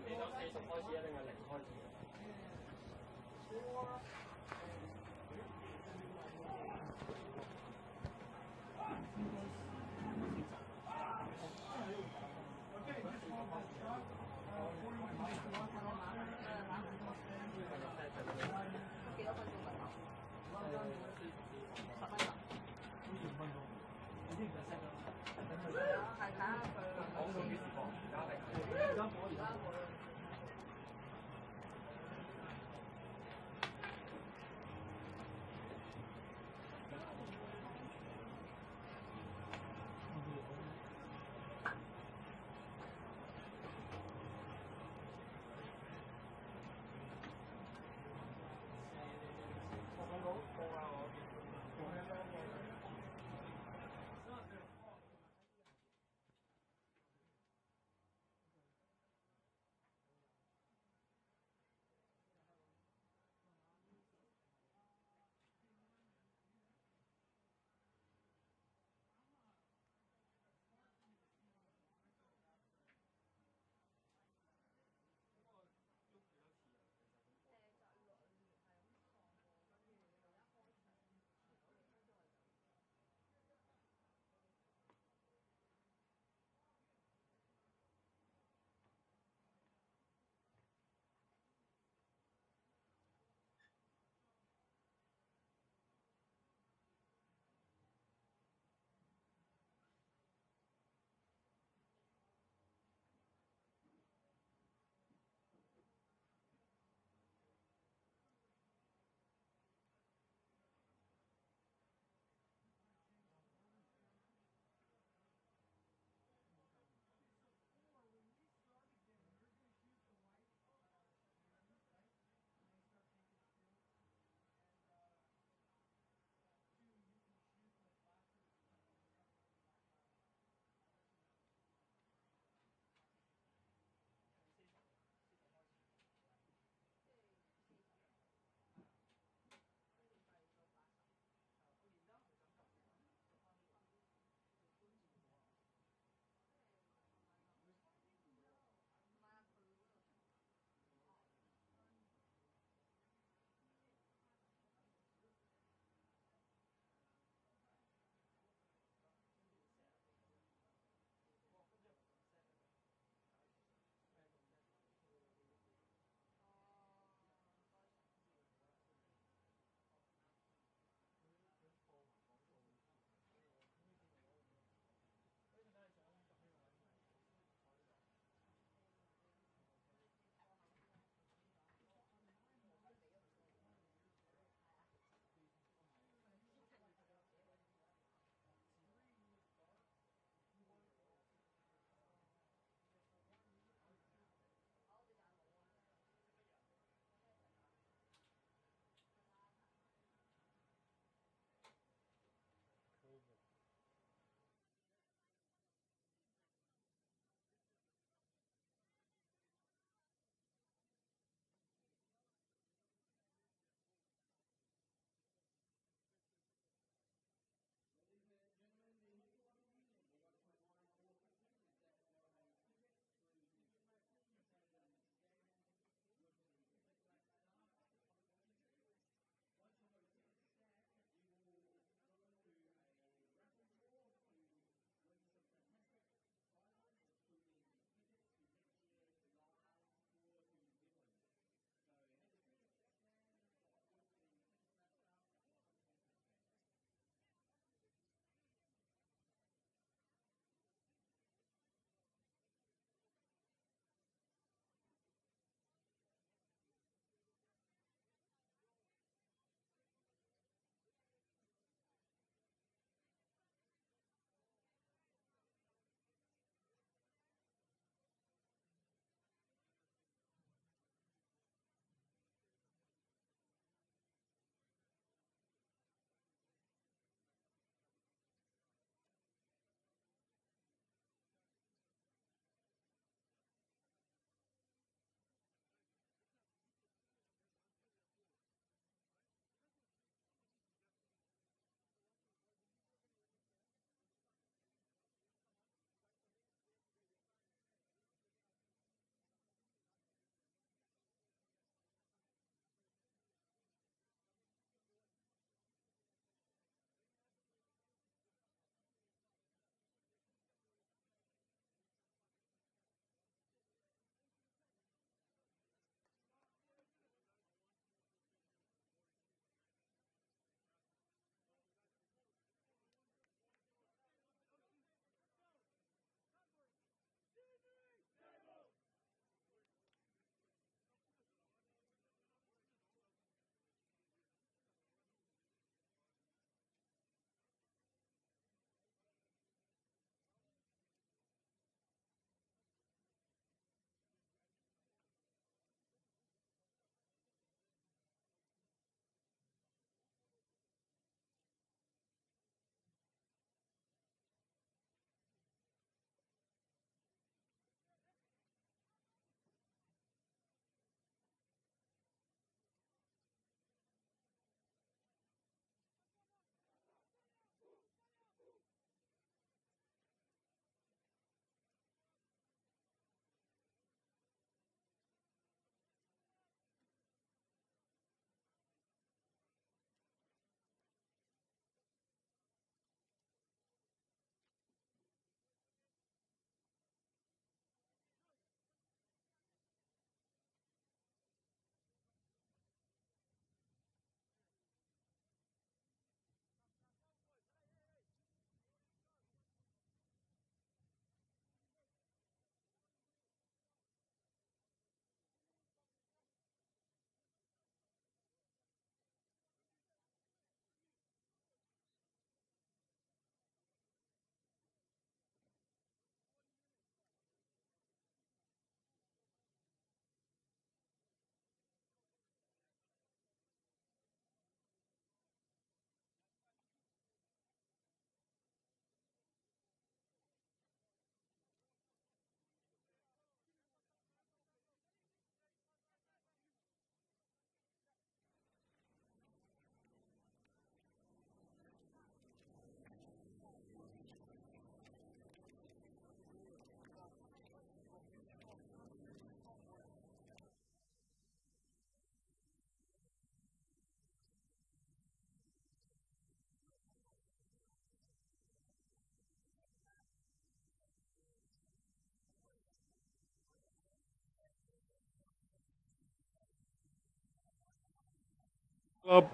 Club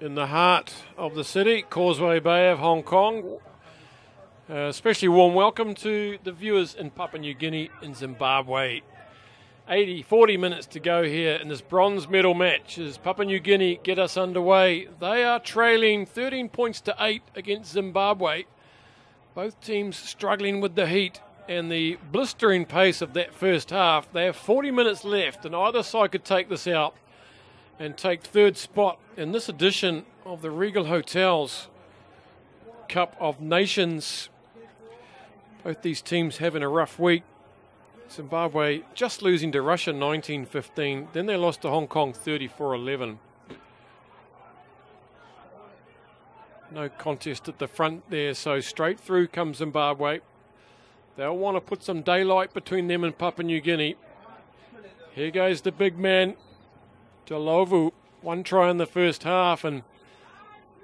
in the heart of the city, Causeway Bay of Hong Kong. Especially warm welcome to the viewers in Papua New Guinea and Zimbabwe. 40 minutes to go here in this bronze medal match as Papua New Guinea get us underway. They are trailing 13 points to 8 against Zimbabwe. Both teams struggling with the heat and the blistering pace of that first half. They have 40 minutes left and either side could take this out and take third spot in this edition of the Regal Hotels Cup of Nations. Both these teams having a rough week. Zimbabwe just losing to Russia 19-15. Then they lost to Hong Kong 34-11. No contest at the front there, so straight through comes Zimbabwe. They'll want to put some daylight between them and Papua New Guinea. Here goes the big man, Jalovu. One try in the first half, and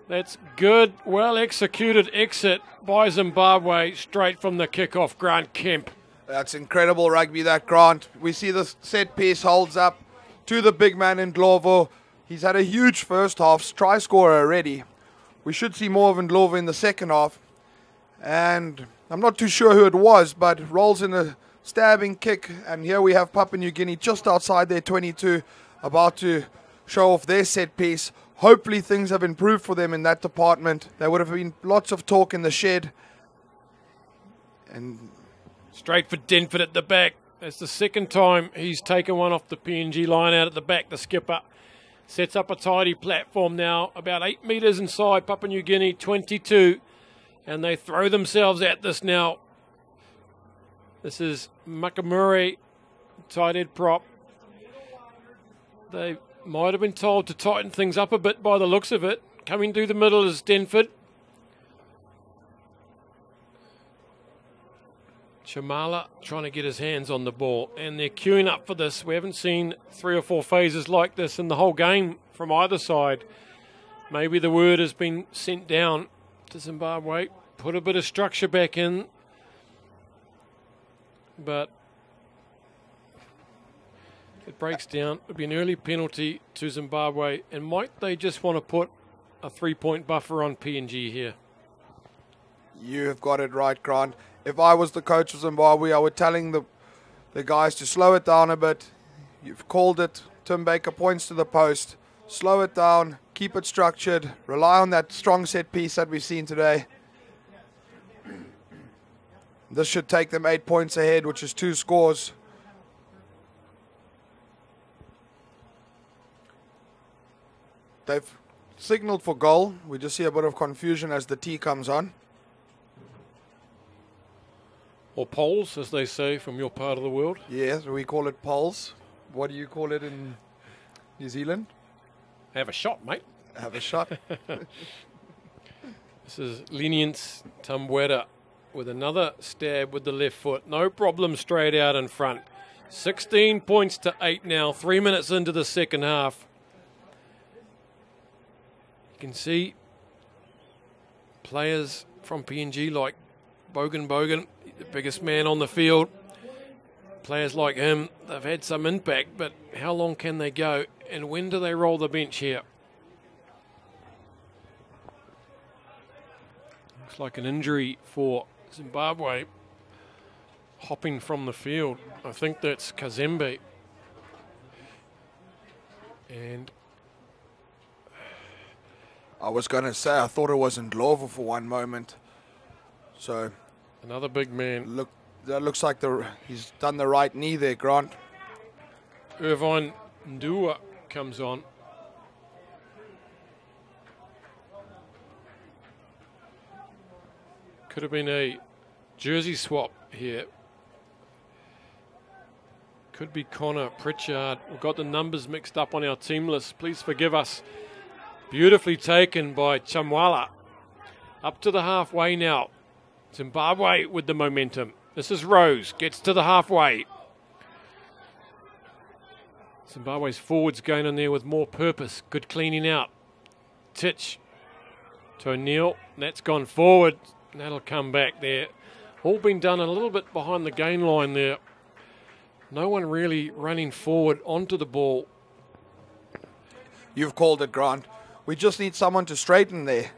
that's good, well executed exit by Zimbabwe straight from the kickoff. Grant Kemp. That's incredible rugby, that, Grant. We see the set piece holds up to the big man in Ndlovu. He's had a huge first half, try scorer already. We should see more of Ndlovu in the second half. And I'm not too sure who it was, but rolls in a stabbing kick. And here we have Papua New Guinea just outside their 22, about to show off their set piece. Hopefully things have improved for them in that department. There would have been lots of talk in the shed. And straight for Denford at the back. That's the second time he's taken one off the PNG line out at the back. The skipper sets up a tidy platform now, about 8 metres inside Papua New Guinea, 22. And they throw themselves at this now. This is Makamure, tight head prop. They might have been told to tighten things up a bit by the looks of it. Coming through the middle is Denford. Chamala trying to get his hands on the ball, and they're queuing up for this. We haven't seen 3 or 4 phases like this in the whole game from either side. Maybe the word has been sent down to Zimbabwe. Put a bit of structure back in. But it breaks down. It'll be an early penalty to Zimbabwe. And might they just want to put a 3-point buffer on PNG here? You have got it right, Grant. If I was the coach of Zimbabwe, I would telling the guys to slow it down a bit. You've called it. Tim Baker points to the post. Slow it down. Keep it structured. Rely on that strong set piece that we've seen today. This should take them 8 points ahead, which is 2 scores. They've signaled for goal. We just see a bit of confusion as the T comes on. Or poles, as they say from your part of the world. Yes, we call it poles. What do you call it in New Zealand? Have a shot, mate. Have a shot. This is Lenience Tambuera with another stab with the left foot. No problem straight out in front. 16 points to 8 now, 3 minutes into the second half. You can see players from PNG like Bogan, the biggest man on the field. Players like him, they've had some impact, but how long can they go? And when do they roll the bench here? Looks like an injury for Zimbabwe. Hopping from the field. I think that's Kazembe. And I was going to say, I thought it was Ndlovu for one moment. So another big man. Look, that looks like he's done the right knee there, Grant. Irvine Ndua comes on. Could have been a jersey swap here. Could be Connor Pritchard. We've got the numbers mixed up on our team list. Please forgive us. Beautifully taken by Chamwala. Up to the halfway now. Zimbabwe with the momentum. This is Rose. Gets to the halfway. Zimbabwe's forwards going in there with more purpose. Good cleaning out. Titch to O'Neill. That's gone forward. That'll come back there. All been done a little bit behind the gain line there. No one really running forward onto the ball. You've called it, Grant. We just need someone to straighten there.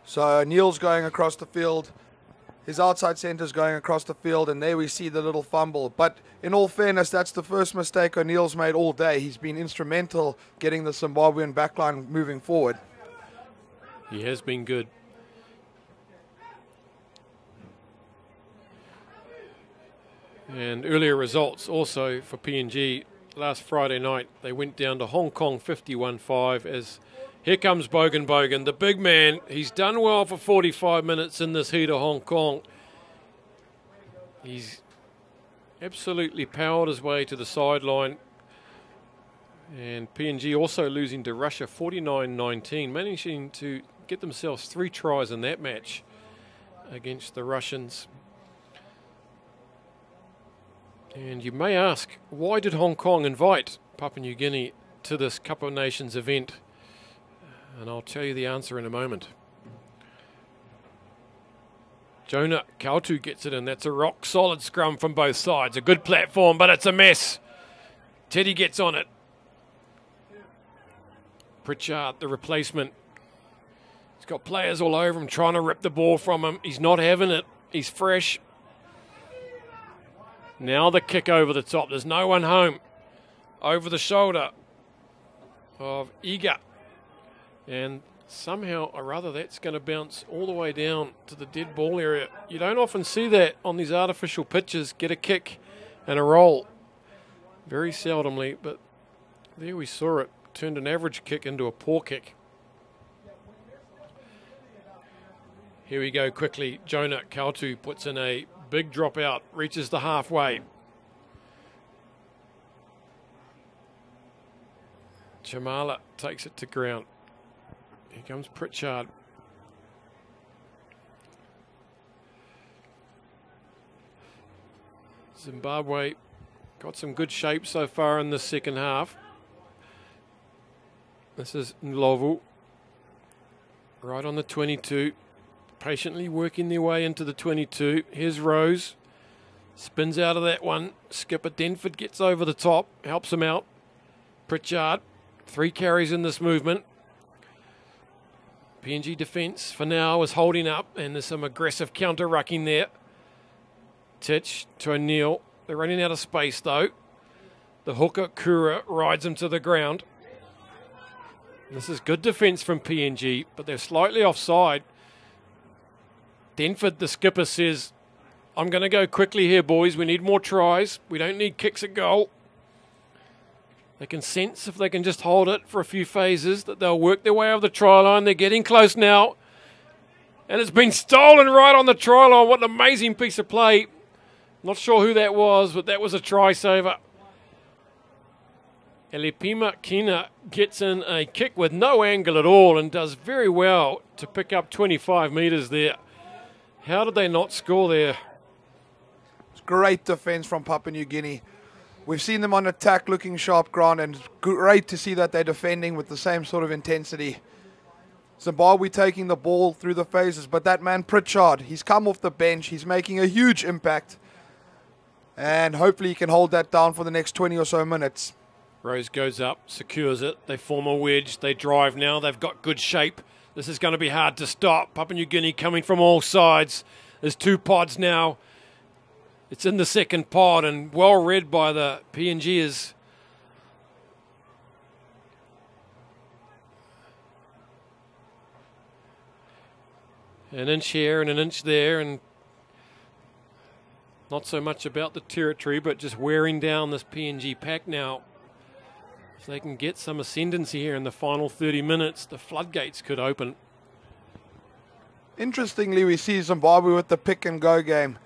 So Neil's going across the field. His outside centre's going across the field, and there we see the little fumble. But in all fairness, that's the first mistake O'Neill's made all day. He's been instrumental getting the Zimbabwean backline moving forward. He has been good. And earlier results also for PNG. Last Friday night, they went down to Hong Kong 51-5 as here comes Bogan, the big man. He's done well for 45 minutes in this heat of Hong Kong. He's absolutely powered his way to the sideline. And PNG also losing to Russia 49-19, managing to get themselves 3 tries in that match against the Russians. And you may ask, why did Hong Kong invite Papua New Guinea to this Cup of Nations event? And I'll tell you the answer in a moment. Jonah Kautu gets it in. That's a rock-solid scrum from both sides. A good platform, but it's a mess. Teddy gets on it. Pritchard, the replacement. He's got players all over him trying to rip the ball from him. He's not having it. He's fresh. Now the kick over the top. There's no one home. Over the shoulder of Iga. And somehow or other that's going to bounce all the way down to the dead ball area. You don't often see that on these artificial pitches. Get a kick and a roll. Very seldomly, but there we saw it. Turned an average kick into a poor kick. Here we go quickly. Jonah Kautu puts in a big drop out, reaches the halfway. Chamala takes it to ground. Here comes Pritchard. Zimbabwe got some good shape so far in the second half. This is Ndlovu, right on the 22, patiently working their way into the 22. Here's Rose, spins out of that one. Skipper Denford gets over the top, helps him out. Pritchard, 3 carries in this movement. PNG defence for now is holding up, and there's some aggressive counter-rucking there. Titch to O'Neill. They're running out of space though. The hooker, Kura, rides him to the ground. This is good defence from PNG, but they're slightly offside. Denford, the skipper, says, I'm going to go quickly here, boys. We need more tries. We don't need kicks at goal. They can sense if they can just hold it for a few phases that they'll work their way over the try line. They're getting close now. And it's been stolen right on the try line. What an amazing piece of play. Not sure who that was, but that was a try saver. Elepima Kina gets in a kick with no angle at all and does very well to pick up 25 metres there. How did they not score there? It's great defence from Papua New Guinea. We've seen them on attack looking sharp, Grant, and it's great to see that they're defending with the same sort of intensity. Zimbabwe taking the ball through the phases, but that man Pritchard, he's come off the bench. He's making a huge impact, and hopefully he can hold that down for the next 20 or so minutes. Rose goes up, secures it. They form a wedge. They drive now. They've got good shape. This is going to be hard to stop. Papua New Guinea coming from all sides. There's 2 pods now. It's in the second pod and well read by the PNGers. An inch here and an inch there, and not so much about the territory, but just wearing down this PNG pack now. If they can get some ascendancy here in the final 30 minutes, the floodgates could open. Interestingly, we see Zimbabwe with the pick and go game.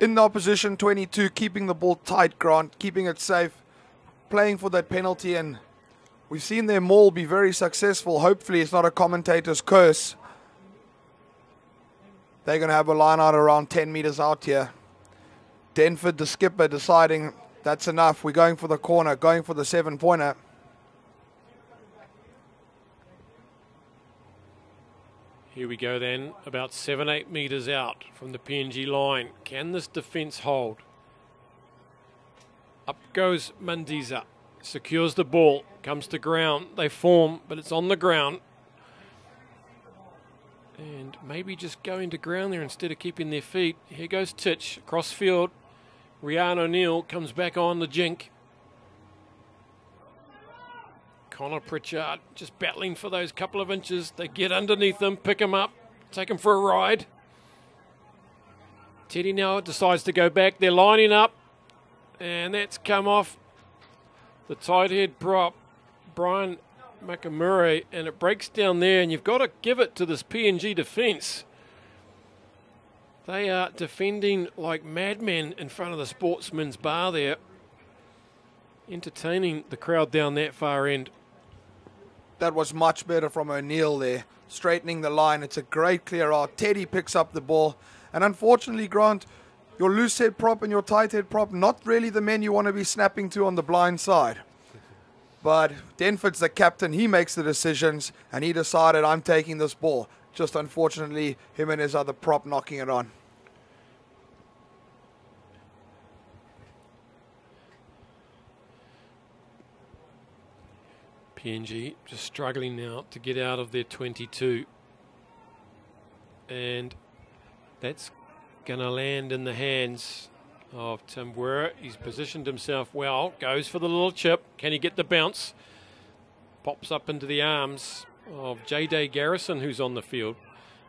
In the opposition 22, keeping the ball tight, Grant, keeping it safe, playing for that penalty, and we've seen their maul be very successful. Hopefully it's not a commentator's curse. They're going to have a line out around 10 metres out here. Denford, the skipper, deciding that's enough. We're going for the corner, going for the 7-pointer. Here we go then, about 7-8 metres out from the PNG line. Can this defence hold? Up goes Mandiza. secures the ball, comes to ground. They form, but it's on the ground. And maybe just going to ground there instead of keeping their feet. Here goes Titch, across field. Rian O'Neill comes back on the jink. Connor Pritchard just battling for those couple of inches. They get underneath them, pick him up, take him for a ride. Teddy now decides to go back. They're lining up, and that's come off the tight head prop, Brian Makamure, and it breaks down there, and you've got to give it to this PNG defence. They are defending like madmen in front of the sportsman's bar there, entertaining the crowd down that far end. That was much better from O'Neill there, straightening the line. It's a great clear out. Teddy picks up the ball, and unfortunately, Grant, your loose head prop and your tight head prop, not really the men you want to be snapping to on the blind side. But Denford's the captain. He makes the decisions, and he decided, I'm taking this ball. Just unfortunately, him and his other prop knocking it on. PNG just struggling now to get out of their 22. And that's going to land in the hands of Tambwera. He's positioned himself well, goes for the little chip. Can he get the bounce? Pops up into the arms of J-Day Garrison, who's on the field.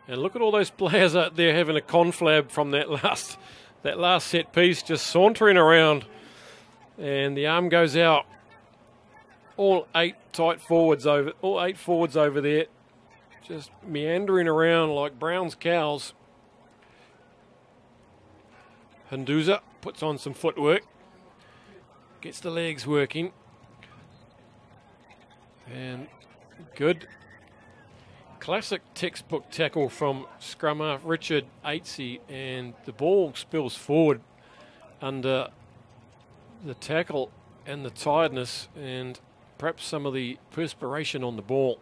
And look at all those players out there having a conflab from that last set piece, just sauntering around. And the arm goes out. All eight forwards over there, just meandering around like Brown's cows. Hunduza puts on some footwork, gets the legs working, and good classic textbook tackle from scrum half Richard Aitzey, and the ball spills forward under the tackle and the tiredness and perhaps some of the perspiration on the ball.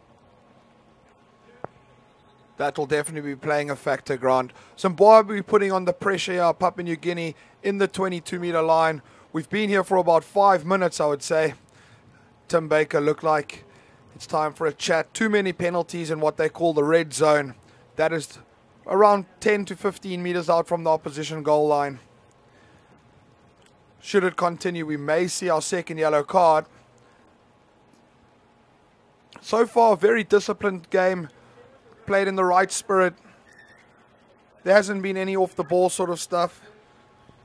That will definitely be playing a factor, Grant. Zimbabwe putting on the pressure here, Papua New Guinea in the 22-meter line. We've been here for about 5 minutes, I would say. Tim Baker looked like it's time for a chat. Too many penalties in what they call the red zone. That is around 10 to 15 meters out from the opposition goal line. Should it continue, we may see our second yellow card. So far, a very disciplined game. Played in the right spirit. There hasn't been any off the ball sort of stuff.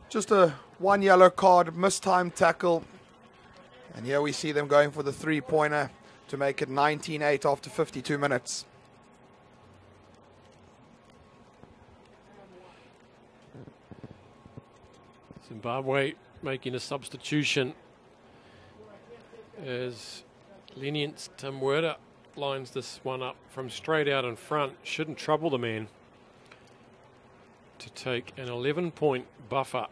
Just a 1 yellow card, mistimed tackle. And here we see them going for the three-pointer to make it 19-8 after 52 minutes. Zimbabwe making a substitution as Lenience Tambwera lines this one up from straight out in front. Shouldn't trouble the man to take an 11-point buffer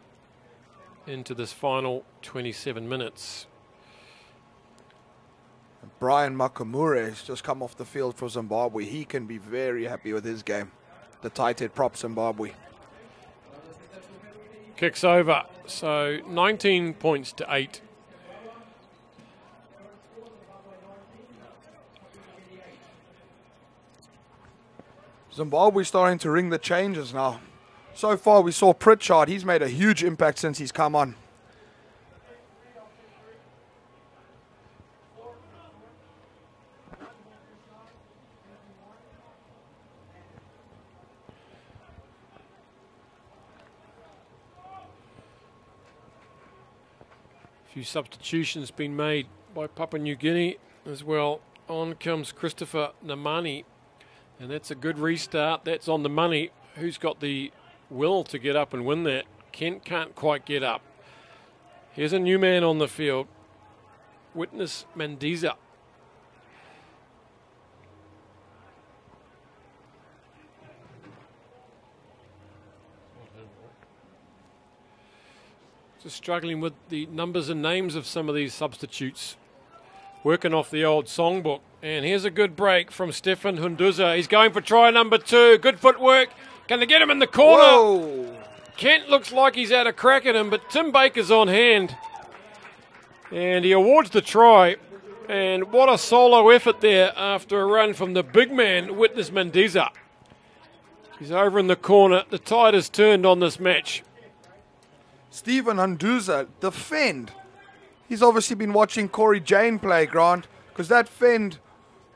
into this final 27 minutes. Brian Makamure has just come off the field for Zimbabwe. He can be very happy with his game. The tight head prop Zimbabwe. Kicks over, so 19 points to 8. Zimbabwe starting to ring the changes now. So far we saw Pritchard. He's made a huge impact since he's come on. A few substitutions been made by Papua New Guinea as well. On comes Christopher Namani. And that's a good restart. That's on the money. Who's got the will to get up and win that? Kent can't quite get up. Here's a new man on the field. Witness Mandiza. Just struggling with the numbers and names of some of these substitutes. Working off the old songbook. And here's a good break from Stefan Hunduza. He's going for try number 2. Good footwork. Can they get him in the corner? Whoa. Kent looks like he's had a crack at him, but Tim Baker's on hand. And he awards the try. And what a solo effort there after a run from the big man, Witness Mendiza. He's over in the corner. The tide has turned on this match. Stephen Hunduza, the fend. He's obviously been watching Corey Jane play, Grant, because that fend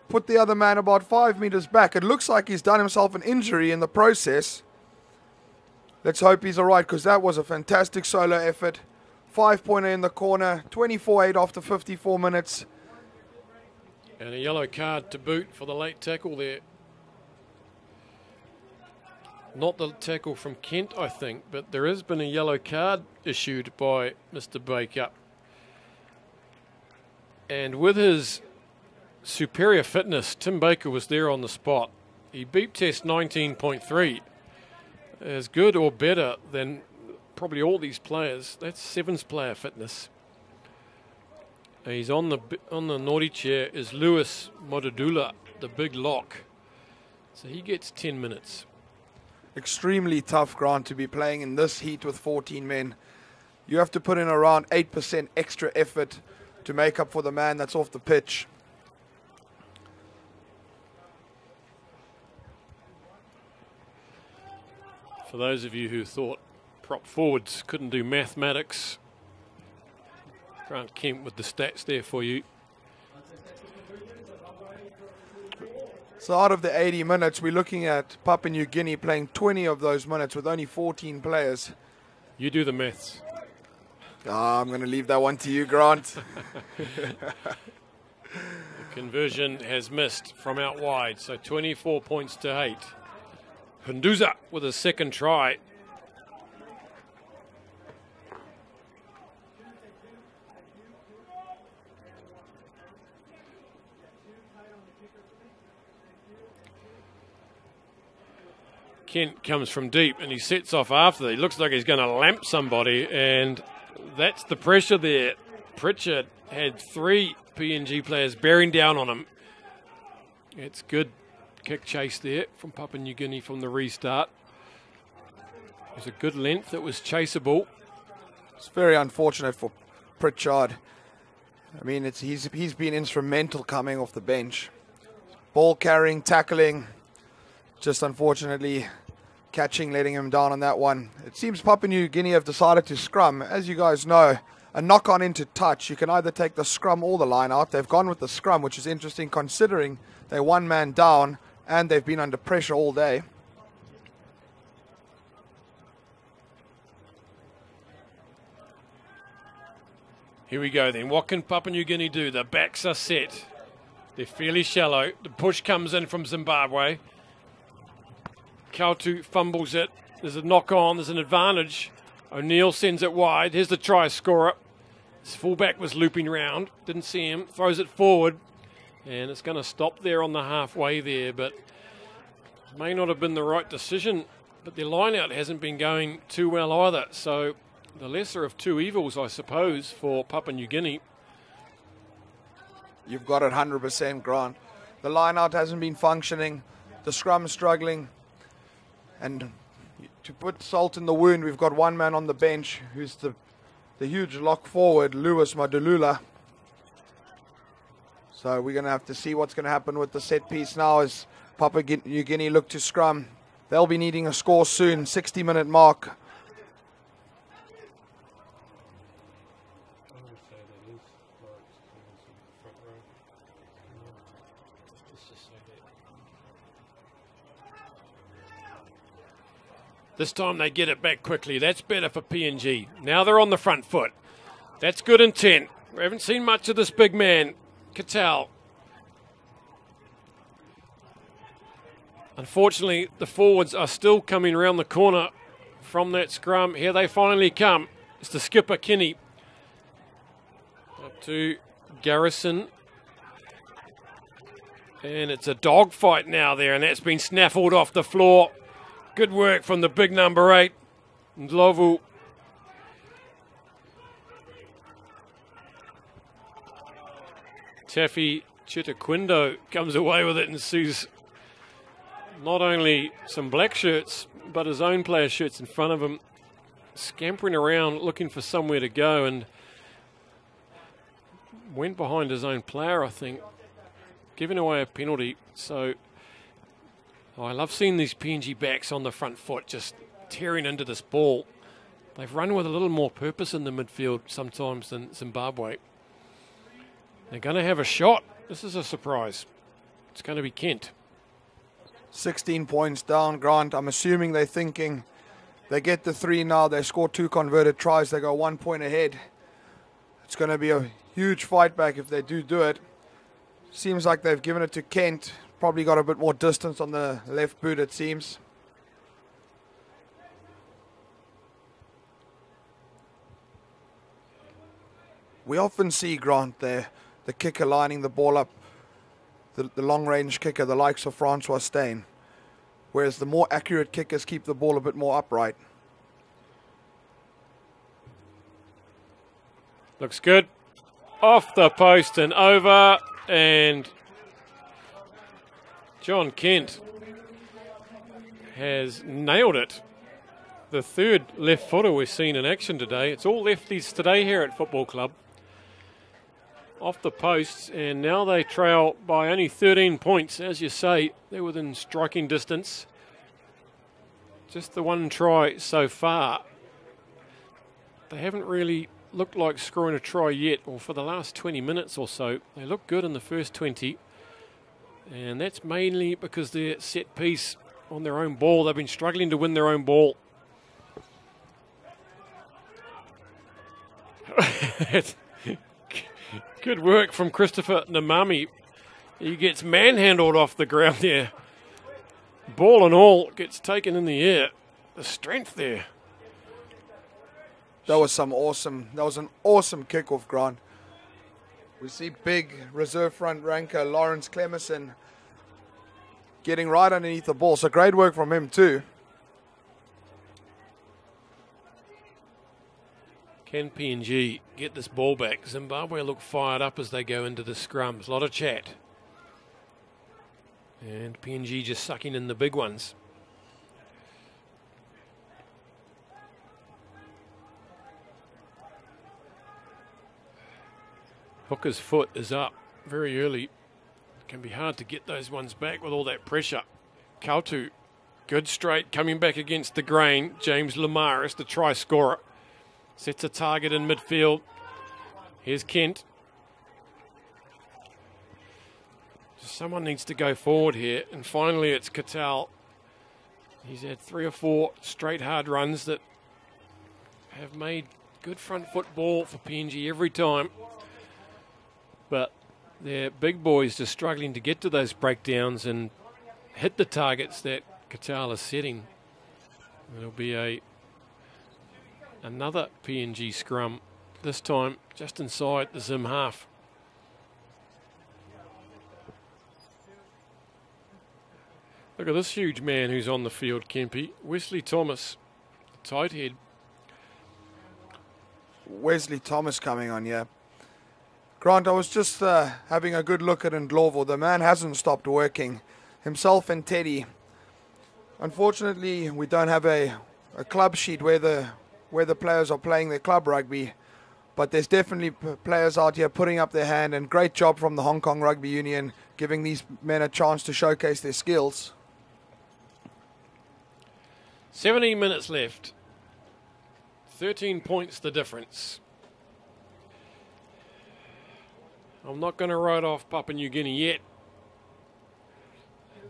put the other man about 5 meters back. It looks like he's done himself an injury in the process. Let's hope he's all right, because that was a fantastic solo effort. 5-pointer in the corner, 24-8 after 54 minutes. And a yellow card to boot for the late tackle there. Not the tackle from Kent, I think, but there has been a yellow card issued by Mr. Baker. And with his superior fitness, Tim Baker was there on the spot. He beep test 19.3. As good or better than probably all these players. That's Sevens player fitness. He's on the naughty chair is Lewis Modadula, the big lock. So he gets 10 minutes. Extremely tough, Grant, to be playing in this heat with 14 men. You have to put in around 8% extra effort to make up for the man that's off the pitch. For those of you who thought prop forwards couldn't do mathematics, Grant Kemp with the stats there for you. So out of the 80 minutes, we're looking at Papua New Guinea playing 20 of those minutes with only 14 players. You do the maths. I'm going to leave that one to you, Grant. The conversion has missed from out wide, so 24 points to 8. Hunduza with a second try. Kent comes from deep and he sets off after. He looks like he's going to lamp somebody, and that's the pressure there. Pritchard had 3 PNG players bearing down on him. It's good kick chase there from Papua New Guinea from the restart. It was a good length. It was chaseable. It's very unfortunate for Pritchard. I mean, he's been instrumental coming off the bench. Ball carrying, tackling. Just unfortunately catching, letting him down on that one. It seems Papua New Guinea have decided to scrum. As you guys know, a knock on into touch, you can either take the scrum or the line out. They've gone with the scrum, which is interesting considering they're one man down and they've been under pressure all day. Here we go then. What can Papua New Guinea do? The backs are set. They're fairly shallow. The push comes in from Zimbabwe. Kautu fumbles it. There's a knock on. There's an advantage. O'Neill sends it wide. Here's the try scorer. His fullback was looping round. Didn't see him. Throws it forward. And it's going to stop there on the halfway there. But it may not have been the right decision. But their line out hasn't been going too well either. So the lesser of two evils, I suppose, for Papua New Guinea. You've got it 100%, Grant. The line out hasn't been functioning. The scrum struggling. And to put salt in the wound, we've got one man on the bench who's the huge lock forward, Lewis Madulula. So we're going to have to see what's going to happen with the set piece now as Papua New Guinea look to scrum. They'll be needing a score soon, 60-minute mark. This time they get it back quickly. That's better for PNG. Now they're on the front foot. That's good intent. We haven't seen much of this big man, Cattell. Unfortunately, the forwards are still coming around the corner from that scrum. Here they finally come. It's the skipper, Kinney. Up to Garrison. And it's a dogfight now there, and that's been snaffled off the floor. Good work from the big number 8, Ndlovu. Taffy Chitaquindo comes away with it and sees not only some black shirts, but his own player shirts in front of him, scampering around looking for somewhere to go. And went behind his own player, I think, giving away a penalty. So I love seeing these PNG backs on the front foot just tearing into this ball. They've run with a little more purpose in the midfield sometimes than Zimbabwe. They're going to have a shot. This is a surprise. It's going to be Kent. 16 points down, Grant. I'm assuming they're thinking they get the 3 now. They score 2 converted tries. They go 1 point ahead. It's going to be a huge fight back if they do it. Seems like they've given it to Kent. Probably got a bit more distance on the left boot, it seems. We often see, Grant, there, the kicker lining the ball up, the long-range kicker, the likes of Francois Steyn, whereas the more accurate kickers keep the ball a bit more upright. Looks good. Off the post and over, and John Kent has nailed it. The third left footer we've seen in action today. It's all lefties today here at Football Club. Off the posts, and now they trail by only 13 points. As you say, they're within striking distance. Just the 1 try so far. They haven't really looked like scoring a try yet, or for the last 20 minutes or so. They look good in the first 20, and that's mainly because they're set piece on their own ball. They've been struggling to win their own ball. Good work from Christopher Namami. He gets manhandled off the ground there. Ball and all gets taken in the air. The strength there. That was an awesome kickoff, Grant. We see big reserve front ranker Lawrence Clemison getting right underneath the ball. So great work from him too. Can PNG get this ball back? Zimbabwe look fired up as they go into the scrums. A lot of chat. And PNG just sucking in the big ones. Hooker's foot is up very early. It can be hard to get those ones back with all that pressure. Kautu, good straight, coming back against the grain. James Lamaris, the try scorer. Sets a target in midfield. Here's Kent. Someone needs to go forward here. And finally it's Katal. He's had 3 or 4 straight hard runs that have made good front foot ball for PNG every time. But their big boys just struggling to get to those breakdowns and hit the targets that Katal is setting. It'll be another PNG scrum, this time just inside the Zim half. Look at this huge man who's on the field, Kempe. Wesley Thomas, tight head. Wesley Thomas coming on, yeah. Grant, I was just having a good look at Ndlovu. The man hasn't stopped working. Himself and Teddy. Unfortunately, we don't have a club sheet where the players are playing their club rugby, but there's definitely players out here putting up their hand, and great job from the Hong Kong Rugby Union giving these men a chance to showcase their skills. 17 minutes left. 13 points the difference. I'm not going to write off Papua New Guinea yet.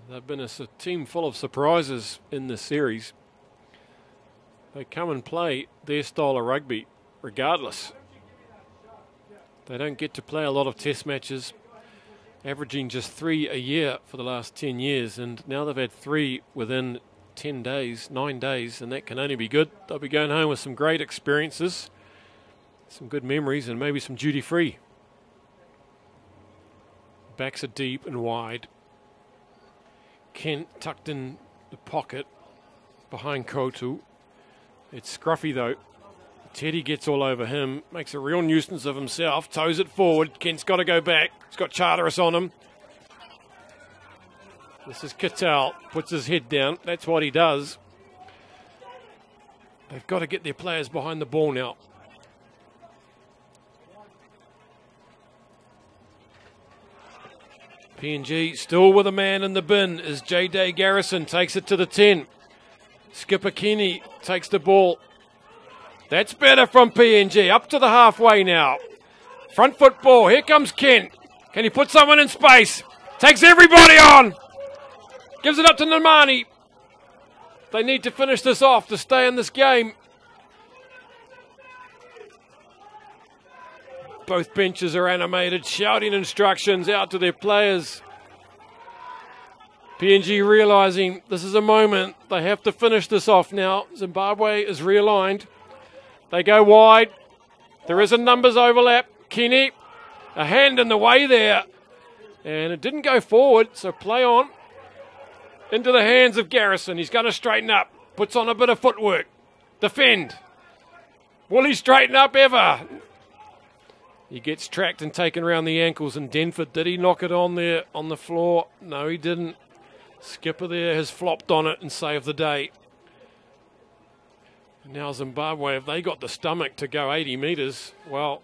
They've been a team full of surprises in this series. They come and play their style of rugby regardless. They don't get to play a lot of test matches, averaging just 3 a year for the last 10 years, and now they've had 3 within 10 days, 9 days, and that can only be good. They'll be going home with some great experiences, some good memories, and maybe some duty-free. Backs are deep and wide. Kent tucked in the pocket behind Kotu. It's scruffy though. Teddy gets all over him, makes a real nuisance of himself, toes it forward. Kent's got to go back. He's got Charteris on him. This is Katal, puts his head down. That's what he does. They've got to get their players behind the ball now. PNG still with a man in the bin as J-Day Garrison takes it to the 10. Skipper Kenny takes the ball. That's better from PNG. Up to the halfway now. Front foot ball. Here comes Kent. Can he put someone in space? Takes everybody on. Gives it up to Namani. They need to finish this off to stay in this game. Both benches are animated, shouting instructions out to their players. PNG realising this is a moment. They have to finish this off now. Zimbabwe is realigned. They go wide. There is a numbers overlap. Kenny, a hand in the way there. And it didn't go forward, so play on. Into the hands of Garrison. He's going to straighten up. Puts on a bit of footwork. Defend. Will he straighten up ever? He gets tracked and taken around the ankles. And Denford, did he knock it on there on the floor? No, he didn't. Skipper there has flopped on it and saved the day. Now Zimbabwe, have they got the stomach to go 80 metres? Well,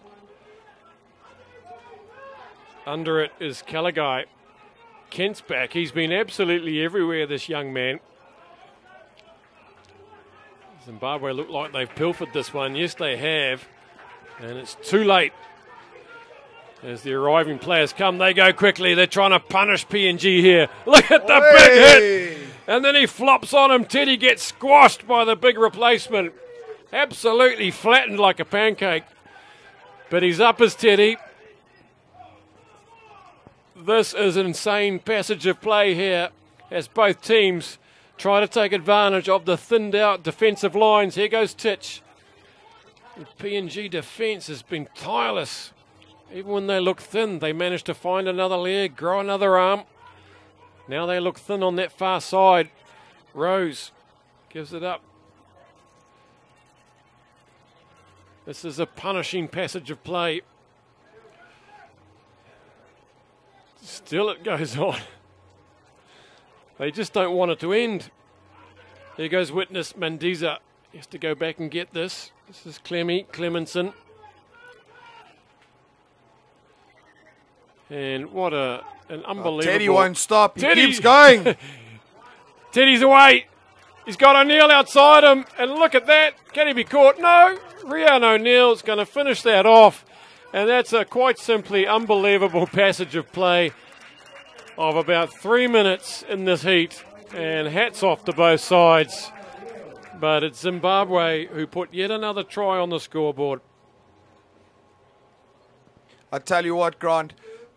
under it is Gallagher. Kent's back. He's been absolutely everywhere, this young man. Zimbabwe look like they've pilfered this one. Yes, they have. And it's too late. As the arriving players come, they go quickly. They're trying to punish PNG here. Look at the big hit. And then he flops on him. Teddy gets squashed by the big replacement. Absolutely flattened like a pancake. But he's up as Teddy. This is an insane passage of play here as both teams try to take advantage of the thinned out defensive lines. Here goes Titch. The PNG defence has been tireless. Even when they look thin, they manage to find another leg, grow another arm. Now they look thin on that far side. Rose gives it up. This is a punishing passage of play. Still it goes on. They just don't want it to end. Here goes witness Mandiza. He has to go back and get this. This is Clemenson. And what an unbelievable... Teddy won't stop. He keeps going. Teddy's away. He's got O'Neill outside him. And look at that. Can he be caught? No. Rian O'Neill's going to finish that off. And that's a quite simply unbelievable passage of play of about 3 minutes in this heat. And hats off to both sides. But it's Zimbabwe who put yet another try on the scoreboard. I tell you what, Grant.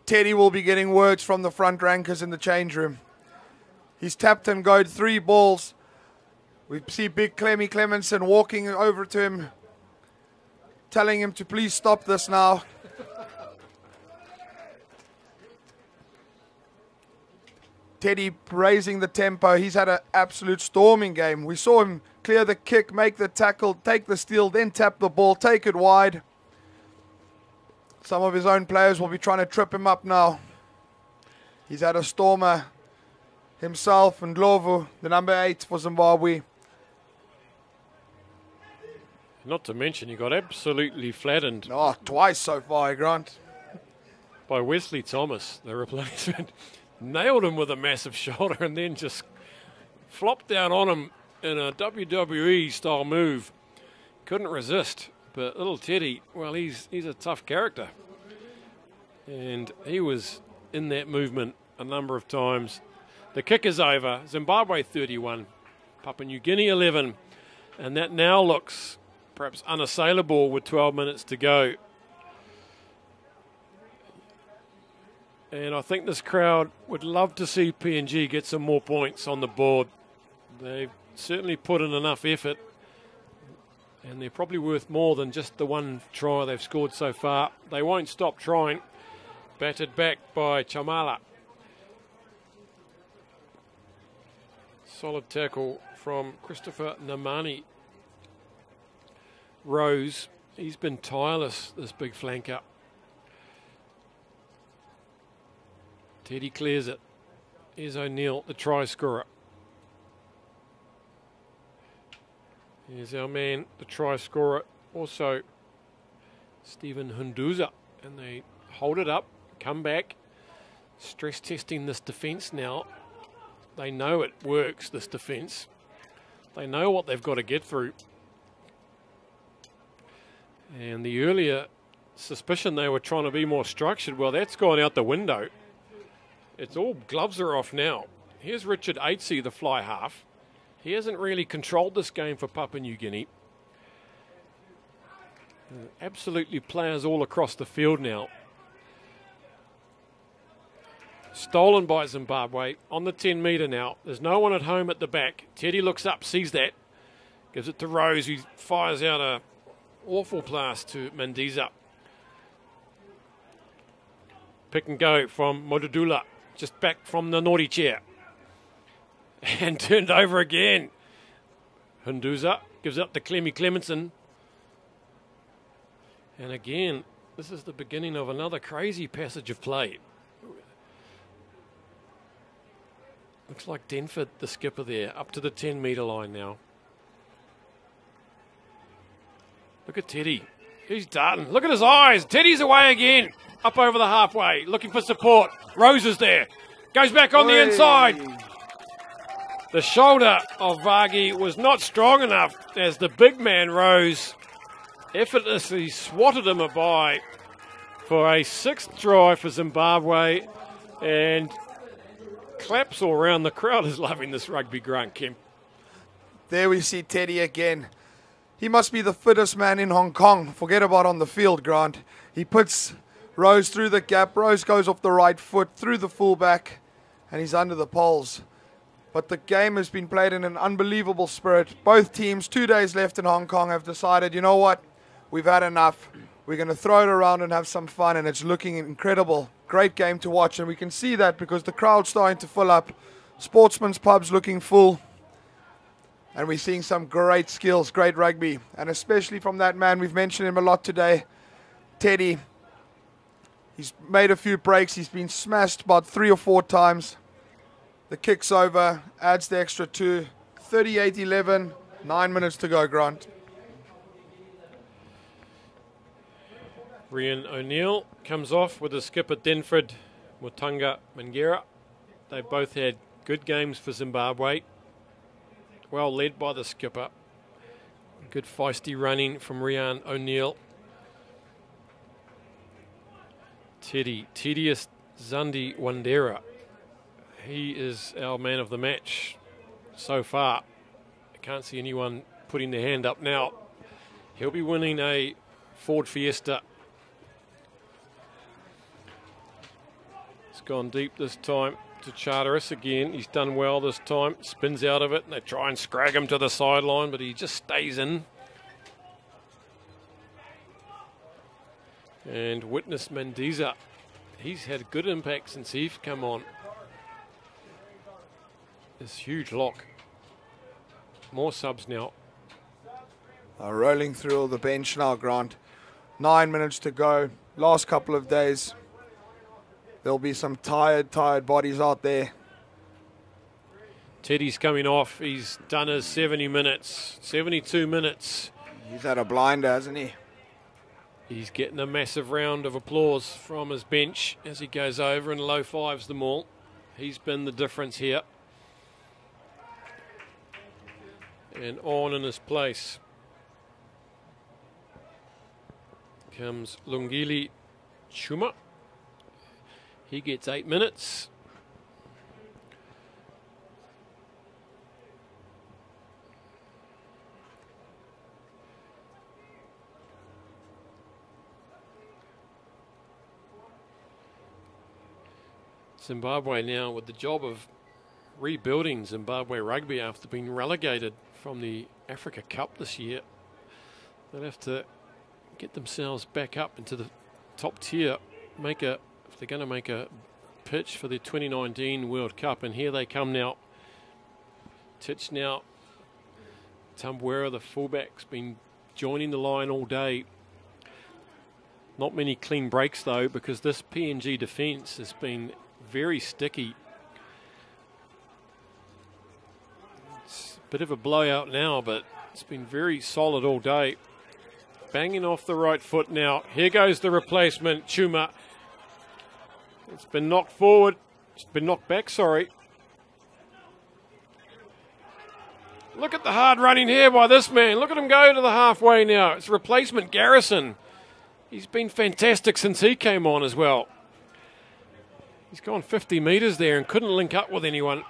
Teddy will be getting words from the front rankers in the change room. He's tapped and goed 3 balls. We see big Clemenson walking over to him, telling him to please stop this now. Teddy raising the tempo. He's had an absolute storming game. We saw him clear the kick, make the tackle, take the steal, then tap the ball, take it wide. Some of his own players will be trying to trip him up now. He's had a stormer himself, and Ndlovu, the number 8 for Zimbabwe. Not to mention he got absolutely flattened. Oh, twice so far, Grant. By Wesley Thomas, the replacement. Nailed him with a massive shoulder and then just flopped down on him in a WWE style move. Couldn't resist. But little Teddy, well, he's a tough character. And he was in that movement a number of times. The kick is over. Zimbabwe 31, Papua New Guinea 11. And that now looks perhaps unassailable with 12 minutes to go. And I think this crowd would love to see PNG get some more points on the board. They've certainly put in enough effort. And they're probably worth more than just the one try they've scored so far. They won't stop trying. Battered back by Chamala. Solid tackle from Christopher Namani. Rose, he's been tireless, this big flanker. Teddy clears it. Here's O'Neill, the try scorer. Here's our man, the try scorer, also Stephen Hunduza. And they hold it up, come back. Stress testing this defence now. They know it works, this defence. They know what they've got to get through. And the earlier suspicion they were trying to be more structured, well, that's gone out the window. It's all gloves are off now. Here's Richard Aitse, the fly half. He hasn't really controlled this game for Papua New Guinea. Absolutely players all across the field now. Stolen by Zimbabwe on the 10 metre now. There's no one at home at the back. Teddy looks up, sees that. Gives it to Rose, who fires out a awful pass to Mendiza. Pick and go from Modudula, just back from the naughty chair. And turned over again. Hunduza gives up to Clemmy Clemenson. And again, this is the beginning of another crazy passage of play. Looks like Denford, the skipper there, up to the 10 metre line now. Look at Teddy. He's done. Look at his eyes. Teddy's away again. Up over the halfway, looking for support. Rose is there. Goes back on the inside. The shoulder of Vagi was not strong enough as the big man Rose effortlessly swatted him by for a 6th try for Zimbabwe. And claps all around. The crowd is loving this rugby grunt, Kim. There we see Teddy again. He must be the fittest man in Hong Kong. Forget about on the field, Grant. He puts Rose through the gap. Rose goes off the right foot, through the fullback, and he's under the poles. But the game has been played in an unbelievable spirit. Both teams, 2 days left in Hong Kong, have decided, you know what? We've had enough. We're going to throw it around and have some fun, and it's looking incredible. Great game to watch, and we can see that because the crowd's starting to fill up. Sportsman's pub's looking full. And we're seeing some great skills, great rugby. And especially from that man, we've mentioned him a lot today, Teddy. He's made a few breaks. He's been smashed about 3 or 4 times. The kick's over, adds the extra 2. 38-11, 9 minutes to go, Grant. Rian O'Neill comes off with the skipper Denford Mutunga Mangera. They both had good games for Zimbabwe. Well led by the skipper. Good feisty running from Rian O'Neill. Tedious Zandi Wandera. He is our man of the match so far. I can't see anyone putting their hand up now. He'll be winning a Ford Fiesta. It's gone deep this time to Charteris again. He's done well this time. Spins out of it. And they try and scrag him to the sideline, but he just stays in. And witness Mendiza. He's had good impact since he's come on. This huge lock. More subs now. Rolling through all the bench now, Grant. 9 minutes to go. Last couple of days. There'll be some tired bodies out there. Teddy's coming off. He's done his 70 minutes, 72 minutes. He's had a blinder, hasn't he? He's getting a massive round of applause from his bench as he goes over and low fives them all. He's been the difference here. And on in his place comes Lungile Chuma. He gets 8 minutes. Zimbabwe now with the job of rebuilding Zimbabwe rugby after being relegated from the Africa Cup this year. They'll have to get themselves back up into the top tier, if they're going to make a pitch for the 2019 World Cup. And here they come now. Titch now. Tambuera, the fullback's been joining the line all day. Not many clean breaks though, because this PNG defence has been very sticky. It's a bit of a blowout now, but it's been very solid all day. Banging off the right foot now. Here goes the replacement, Chuma. It's been knocked forward. It's been knocked back, sorry. Look at the hard running here by this man. Look at him go to the halfway now. It's replacement Garrison. He's been fantastic since he came on as well. He's gone 50 metres there and couldn't link up with anyone.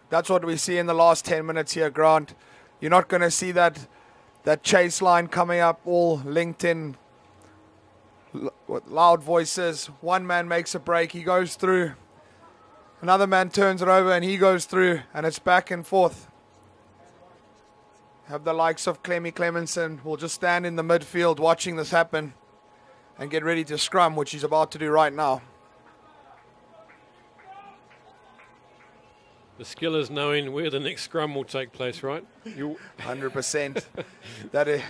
That's what we see in the last 10 minutes here, Grant. You're not going to see that chase line coming up all linked in with loud voices. One man makes a break, he goes through. Another man turns it over and he goes through, and it's back and forth. Have the likes of Clemmy Clemenson will just stand in the midfield watching this happen and get ready to scrum, which he's about to do right now. The skill is knowing where the next scrum will take place, right? 100%. That is,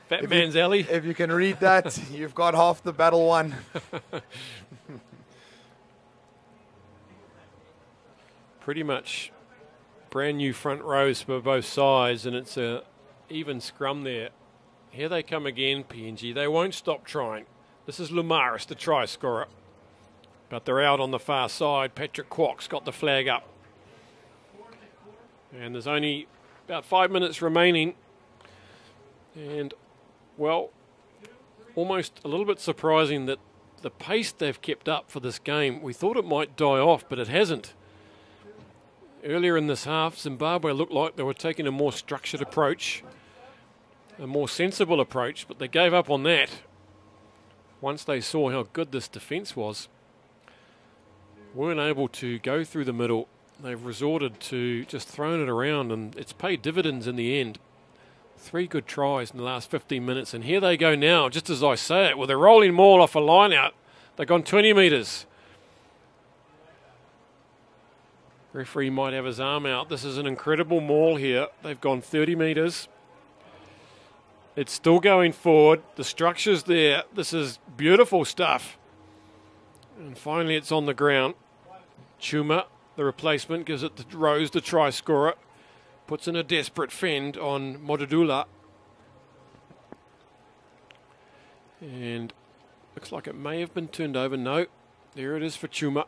Fat man's alley. If you can read that, you've got half the battle won. Pretty much brand new front rows for both sides, and it's a even scrum there. Here they come again, PNG. They won't stop trying. This is Lumaris, the try scorer. But they're out on the far side. Patrick Kwok's got the flag up. And there's only about 5 minutes remaining. And, well, almost a little bit surprising that the pace they've kept up for this game, we thought it might die off, but it hasn't. Earlier in this half, Zimbabwe looked like they were taking a more structured approach, a more sensible approach, but they gave up on that once they saw how good this defence was. Weren't able to go through the middle. They've resorted to just throwing it around, and it's paid dividends in the end. 3 good tries in the last 15 minutes, and here they go now, just as I say it, with a rolling maul off a line out. They've gone 20 metres. Referee might have his arm out. This is an incredible maul here. They've gone 30 metres. It's still going forward. The structure's there. This is beautiful stuff. And finally it's on the ground. Chuma, the replacement, gives it to Rose, the try scorer. Puts in a desperate fend on Modudula. And looks like it may have been turned over. No, there it is for Chuma.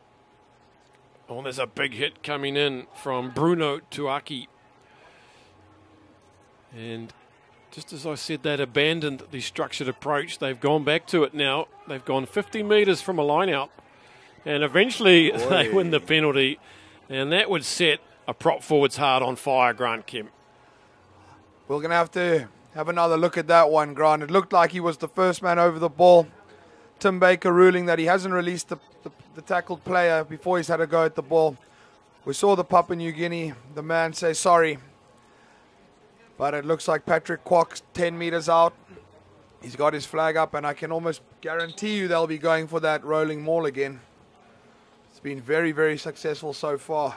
Oh, there's a big hit coming in from Bruno Tuaki. And just as I said, they'd abandoned the structured approach. They've gone back to it now. They've gone 50 metres from a line out. And eventually they win the penalty. And that would set a prop forward's heart on fire, Grant Kim. We're going to have another look at that one, Grant. It looked like he was the first man over the ball. Tim Baker ruling that he hasn't released the tackled player before he's had a go at the ball. We saw the Papua New Guinea, the man say sorry. But it looks like Patrick Kwok's 10 metres out. He's got his flag up, and I can almost guarantee you they'll be going for that rolling maul again. It's been very, very successful so far.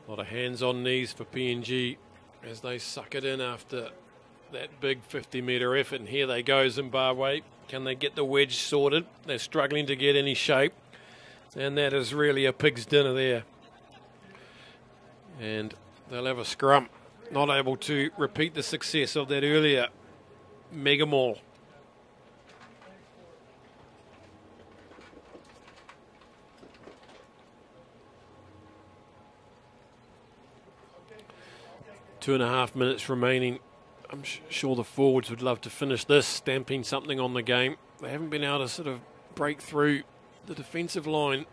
A lot of hands on knees for PNG as they suck it in after that big 50-metre effort. And here they go, Zimbabwe. Can they get the wedge sorted? They're struggling to get any shape. And that is really a pig's dinner there. And they'll have a scrum. Not able to repeat the success of that earlier mega maul. Two and a half minutes remaining. I'm sure the forwards would love to finish this, stamping something on the game. They haven't been able to sort of break through the defensive line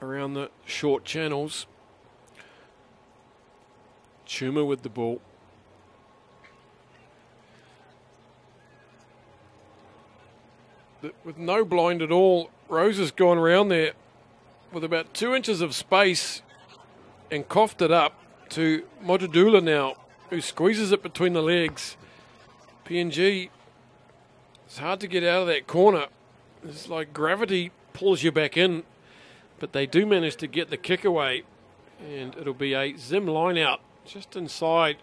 around the short channels. Chuma with the ball. But with no blind at all, Rose has gone around there with about 2 inches of space and coughed it up to Modudula now, who squeezes it between the legs. PNG, it's hard to get out of that corner. It's like gravity pulls you back in, but they do manage to get the kick away, and it'll be a Zim line out just inside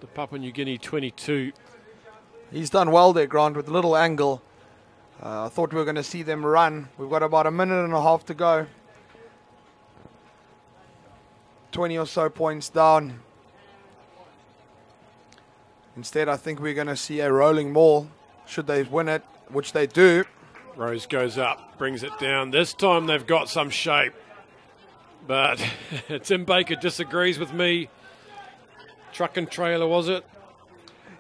the Papua New Guinea 22. He's done well there, Grant, with a little angle. I thought we were going to see them run. We've got about a minute and a half to go. 20 or so points down. Instead, I think we're going to see a rolling maul, should they win it, which they do. Rose goes up, brings it down. This time they've got some shape. But Tim Baker disagrees with me. Truck and trailer, was it?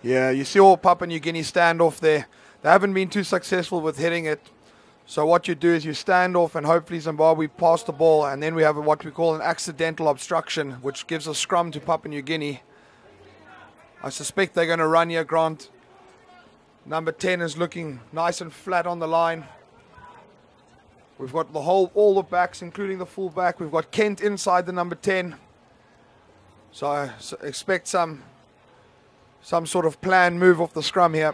Yeah, you see all Papua New Guinea standoff there. They haven't been too successful with hitting it. So what you do is you stand off and hopefully Zimbabwe pass the ball, and then we have what we call an accidental obstruction, which gives a scrum to Papua New Guinea. I suspect they're going to run here, Grant. Number 10 is looking nice and flat on the line. We've got all the backs, including the full back. We've got Kent inside the number 10. So I expect some sort of planned move off the scrum here.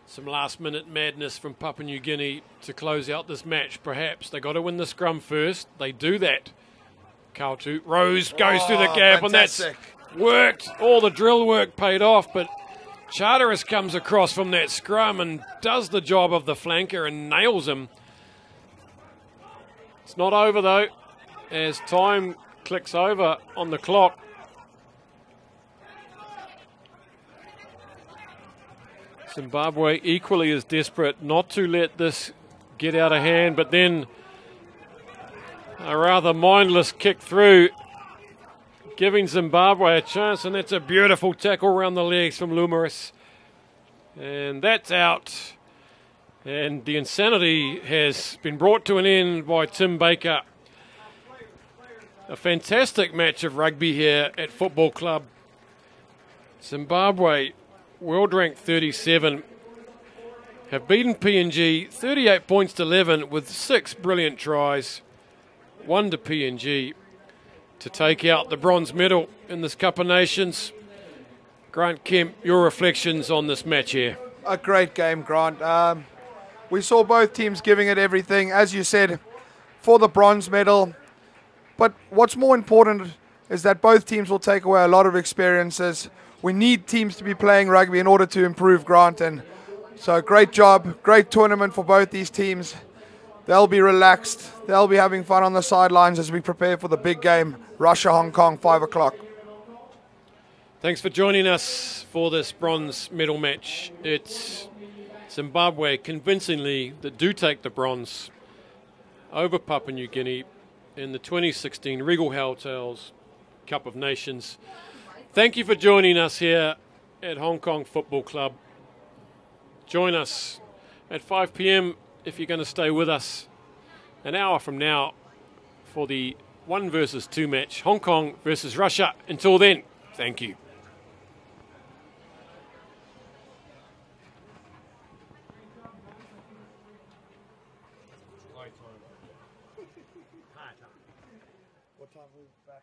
Some last-minute madness from Papua New Guinea to close out this match, perhaps. They got to win the scrum first. They do that. Kautu. Rose goes through the gap, fantastic. And that's worked. All the drill work paid off, but Charteris comes across from that scrum and does the job of the flanker and nails him. It's not over, though, as time clicks over on the clock. Zimbabwe equally as desperate not to let this get out of hand, but then a rather mindless kick through, giving Zimbabwe a chance, and that's a beautiful tackle around the legs from Lumeris. And that's out. And the insanity has been brought to an end by Tim Baker. A fantastic match of rugby here at Football Club. Zimbabwe, world ranked 37, have beaten PNG 38 points to 11 with 6 brilliant tries. 1 to PNG to take out the bronze medal in this Cup of Nations. Grant Kemp, your reflections on this match here. A great game, Grant. We saw both teams giving it everything, as you said, for the bronze medal. But what's more important is that both teams will take away a lot of experiences. We need teams to be playing rugby in order to improve, Grant. And so great job, great tournament for both these teams. They'll be relaxed. They'll be having fun on the sidelines as we prepare for the big game, Russia-Hong Kong, 5 o'clock. Thanks for joining us for this bronze medal match. It's Zimbabwe convincingly that do take the bronze over Papua New Guinea in the 2016 Regal Helltails Cup of Nations. Thank you for joining us here at Hong Kong Football Club. Join us at 5 p.m. if you're going to stay with us an hour from now for the 1 versus 2 match, Hong Kong versus Russia. Until then, thank you. What time are we back?